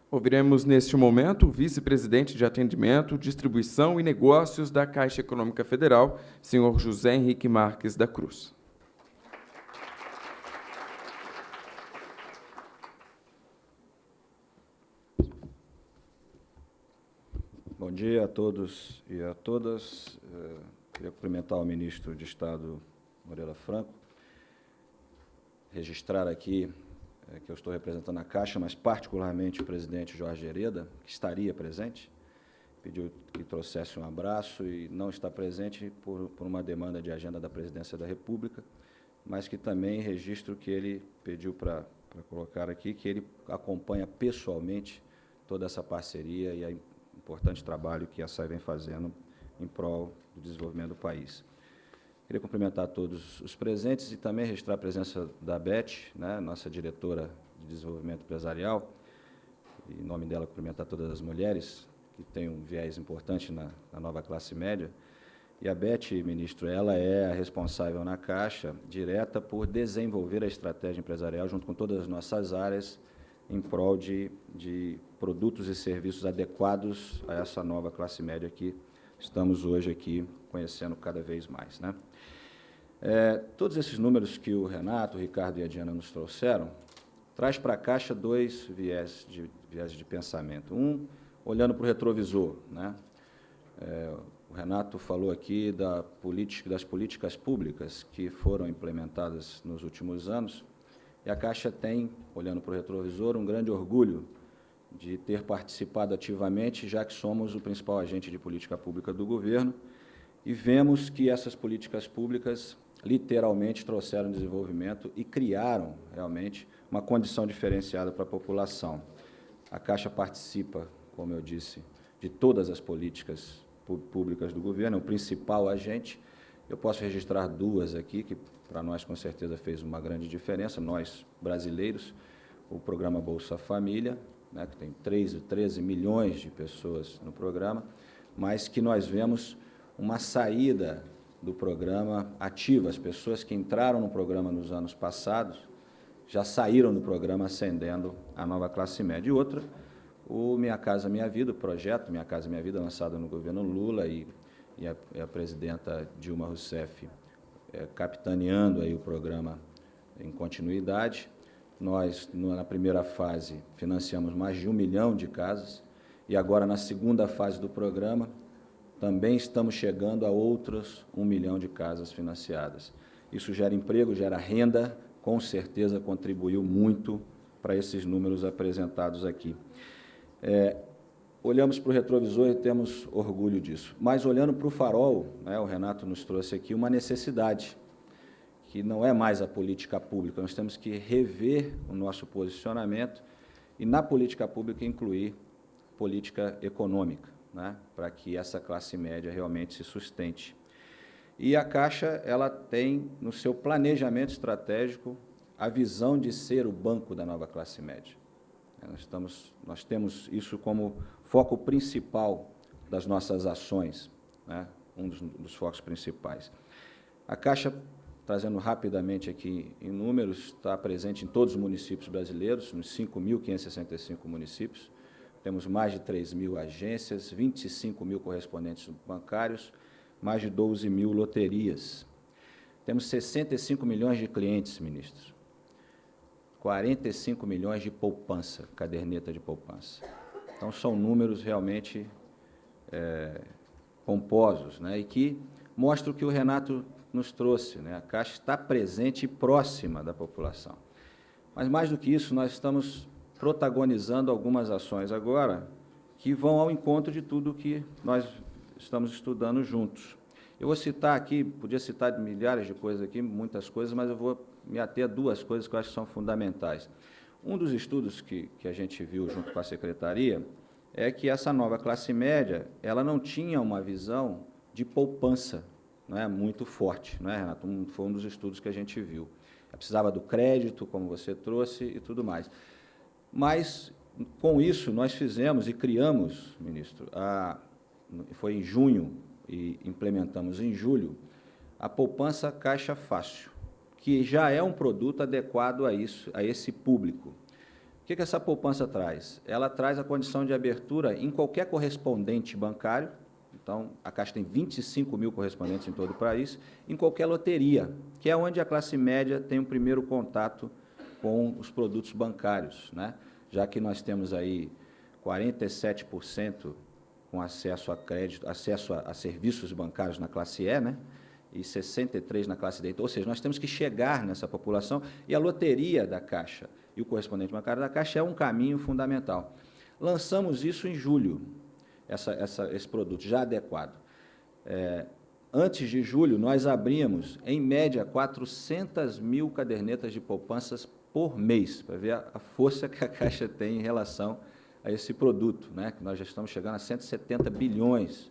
Ouviremos neste momento o vice-presidente de Atendimento, Distribuição e Negócios da Caixa Econômica Federal, senhor José Henrique Marques da Cruz. Bom dia a todos e a todas. Queria cumprimentar o ministro de Estado, Moreira Franco, registrar aqui que eu estou representando a Caixa, mas particularmente o presidente Jorge Hereda, que estaria presente, pediu que trouxesse um abraço e não está presente por uma demanda de agenda da Presidência da República, mas que também registro que ele pediu para colocar aqui, que ele acompanha pessoalmente toda essa parceria e a importante trabalho que a SAI vem fazendo em prol do desenvolvimento do país. Queria cumprimentar todos os presentes e também registrar a presença da Beth, né, nossa diretora de desenvolvimento empresarial, e em nome dela cumprimentar todas as mulheres, que têm um viés importante na nova classe média. E a Beth, ministro, ela é a responsável na Caixa, direta por desenvolver a estratégia empresarial junto com todas as nossas áreas, em prol de produtos e serviços adequados a essa nova classe média que estamos hoje aqui conhecendo cada vez mais, né? Todos esses números que o Renato, o Ricardo e a Diana nos trouxeram, traz para a Caixa dois viés de pensamento. Um, olhando para o retrovisor, né? O Renato falou aqui das políticas públicas que foram implementadas nos últimos anos, e a Caixa tem, olhando para o retrovisor, um grande orgulho de ter participado ativamente, já que somos o principal agente de política pública do governo, e vemos que essas políticas públicas literalmente trouxeram desenvolvimento e criaram, realmente, uma condição diferenciada para a população. A Caixa participa, como eu disse, de todas as políticas públicas do governo, é o principal agente. Eu posso registrar duas aqui, que para nós, com certeza, fez uma grande diferença, nós, brasileiros, o programa Bolsa Família, né, que tem 13 milhões de pessoas no programa, mas que nós vemos uma saída do programa ativa. As pessoas que entraram no programa nos anos passados já saíram do programa ascendendo a nova classe média. E outra, o Minha Casa Minha Vida, o projeto Minha Casa Minha Vida, lançado no governo Lula e a presidenta Dilma Rousseff capitaneando aí o programa em continuidade. Nós, na primeira fase, financiamos mais de 1 milhão de casas e agora, na segunda fase do programa, também estamos chegando a outros 1 milhão de casas financiadas. Isso gera emprego, gera renda, com certeza contribuiu muito para esses números apresentados aqui. Olhamos para o retrovisor e temos orgulho disso. Mas, olhando para o farol, né, o Renato nos trouxe aqui uma necessidade, que não é mais a política pública. Nós temos que rever o nosso posicionamento e, na política pública, incluir política econômica, né, para que essa classe média realmente se sustente. E a Caixa ela tem, no seu planejamento estratégico, a visão de ser o banco da nova classe média. Nós temos isso como foco principal das nossas ações, né? Um dos focos principais. A Caixa, trazendo rapidamente aqui em números, está presente em todos os municípios brasileiros, nos 5.565 municípios. Temos mais de 3.000 agências, 25.000 correspondentes bancários, mais de 12.000 loterias. Temos 65 milhões de clientes, ministros. 45 milhões de poupança, caderneta de poupança. Então, são números realmente pomposos, né, e que mostram o que o Renato nos trouxe, né? A Caixa está presente e próxima da população. Mas, mais do que isso, nós estamos protagonizando algumas ações agora que vão ao encontro de tudo que nós estamos estudando juntos. Eu vou citar aqui, podia citar milhares de coisas aqui, muitas coisas, mas eu vou me ater a duas coisas que eu acho que são fundamentais. Um dos estudos que a gente viu junto com a Secretaria é que essa nova classe média, ela não tinha uma visão de poupança, não é, muito forte, não é, Renato? Foi um dos estudos que a gente viu. Ela precisava do crédito, como você trouxe, e tudo mais. Mas, com isso, nós fizemos e criamos, ministro, foi em junho e implementamos em julho, a poupança Caixa Fácil, que já é um produto adequado a isso, a esse público. O que essa poupança traz? Ela traz a condição de abertura em qualquer correspondente bancário, então a Caixa tem 25.000 correspondentes em todo o país, em qualquer loteria, que é onde a classe média tem o primeiro contato com os produtos bancários, né? Já que nós temos aí 47% com acesso a crédito, acesso a serviços bancários na classe E, né? E 63% na classe D. Ou seja, nós temos que chegar nessa população, e a loteria da Caixa e o correspondente bancário da Caixa é um caminho fundamental. Lançamos isso em julho, esse produto já adequado. Antes de julho, nós abrimos, em média, 400.000 cadernetas de poupanças por mês, para ver a força que a Caixa tem em relação a esse produto, né? Que nós já estamos chegando a 170 bilhões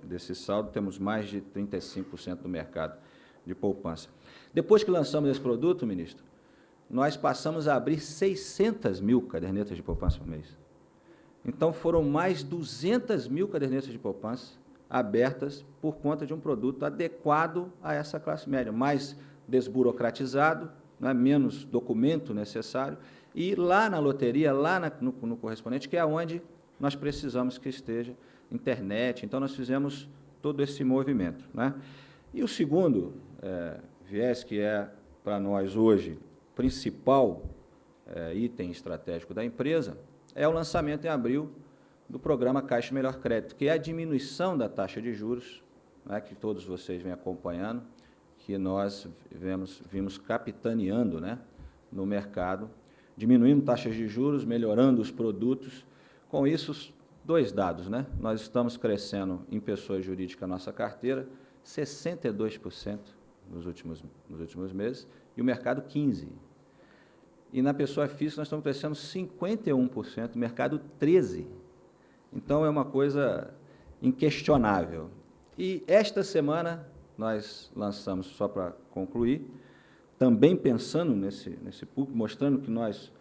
desse saldo, temos mais de 35% do mercado de poupança. Depois que lançamos esse produto, ministro, nós passamos a abrir 600.000 cadernetas de poupança por mês. Então, foram mais 200.000 cadernetas de poupança abertas por conta de um produto adequado a essa classe média, mais desburocratizado, né, menos documento necessário, e lá na loteria, lá no correspondente, que é onde nós precisamos que esteja internet. Então, nós fizemos todo esse movimento, né? E o segundo viés, que é, para nós hoje, principal item estratégico da empresa, é o lançamento em abril do programa Caixa Melhor Crédito, que é a diminuição da taxa de juros, né, que todos vocês vêm acompanhando, que nós vimos capitaneando, né, no mercado, diminuindo taxas de juros, melhorando os produtos. Com isso, dois dados, né? Nós estamos crescendo em pessoa jurídica a nossa carteira, 62% nos últimos meses, e o mercado 15%. E na pessoa física nós estamos crescendo 51%, o mercado 13%. Então, é uma coisa inquestionável. E esta semana nós lançamos, só para concluir, também pensando nesse público, mostrando que nós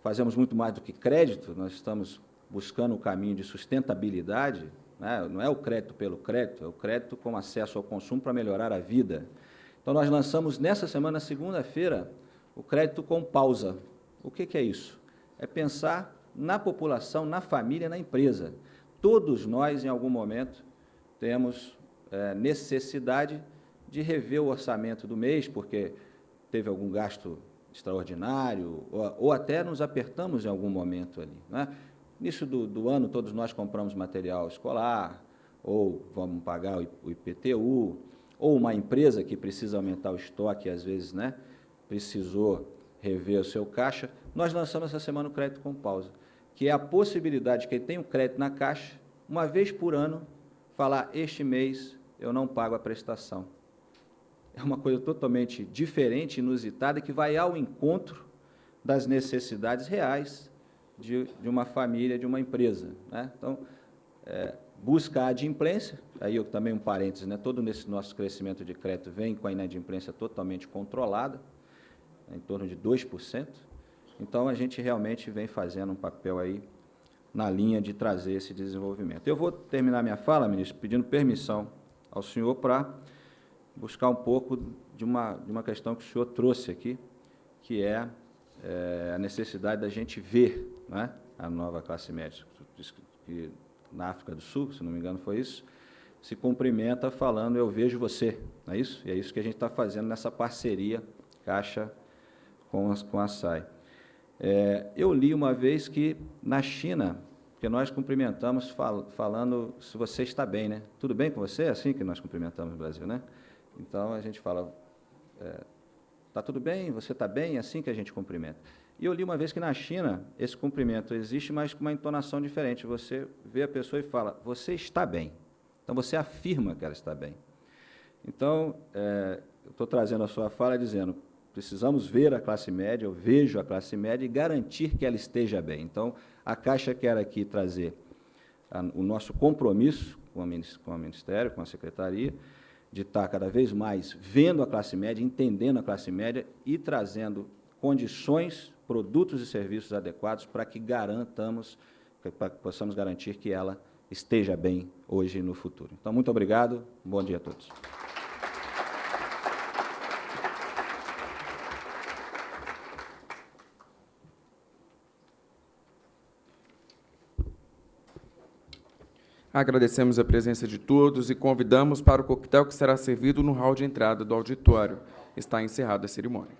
fazemos muito mais do que crédito, nós estamos buscando o caminho de sustentabilidade, né? Não é o crédito pelo crédito, é o crédito com acesso ao consumo para melhorar a vida. Então, nós lançamos nessa semana, segunda-feira, o crédito com pausa. O que é isso? É pensar na população, na família, na empresa. Todos nós, em algum momento, temos necessidade de rever o orçamento do mês, porque teve algum gasto extraordinário, ou até nos apertamos em algum momento ali, né? Início do ano, todos nós compramos material escolar, ou vamos pagar o IPTU, ou uma empresa que precisa aumentar o estoque, às vezes, né, precisou rever o seu caixa. Nós lançamos essa semana o crédito com pausa, que é a possibilidade de quem tem um crédito na Caixa, uma vez por ano, falar: este mês eu não pago a prestação. É uma coisa totalmente diferente, inusitada, que vai ao encontro das necessidades reais de uma família, de uma empresa, né? Então, busca a adimplência, aí eu também um parênteses, né, todo esse nosso crescimento de crédito vem com a inadimplência totalmente controlada, em torno de 2%, então a gente realmente vem fazendo um papel aí na linha de trazer esse desenvolvimento. Eu vou terminar minha fala, ministro, pedindo permissão ao senhor para buscar um pouco de uma questão que o senhor trouxe aqui, que é a necessidade da gente ver, né, a nova classe média, que na África do Sul, se não me engano foi isso, se cumprimenta falando eu vejo você, não é isso? E é isso que a gente está fazendo nessa parceria Caixa com a SAI. Eu li uma vez que na China, que nós cumprimentamos falando se você está bem, né? Tudo bem com você? É assim que nós cumprimentamos no Brasil, né? Então, a gente fala, está tudo bem, você está bem, é assim que a gente cumprimenta. E eu li uma vez que na China, esse cumprimento existe, mas com uma entonação diferente. Você vê a pessoa e fala, você está bem. Então, você afirma que ela está bem. Então, eu estou trazendo a sua fala dizendo, precisamos ver a classe média, eu vejo a classe média e garantir que ela esteja bem. Então, a Caixa quer aqui trazer o nosso compromisso com o Ministério, com a Secretaria, de estar cada vez mais vendo a classe média, entendendo a classe média e trazendo condições, produtos e serviços adequados para que possamos garantir que ela esteja bem hoje e no futuro. Então, muito obrigado, bom dia a todos. Agradecemos a presença de todos e convidamos para o coquetel que será servido no hall de entrada do auditório. Está encerrada a cerimônia.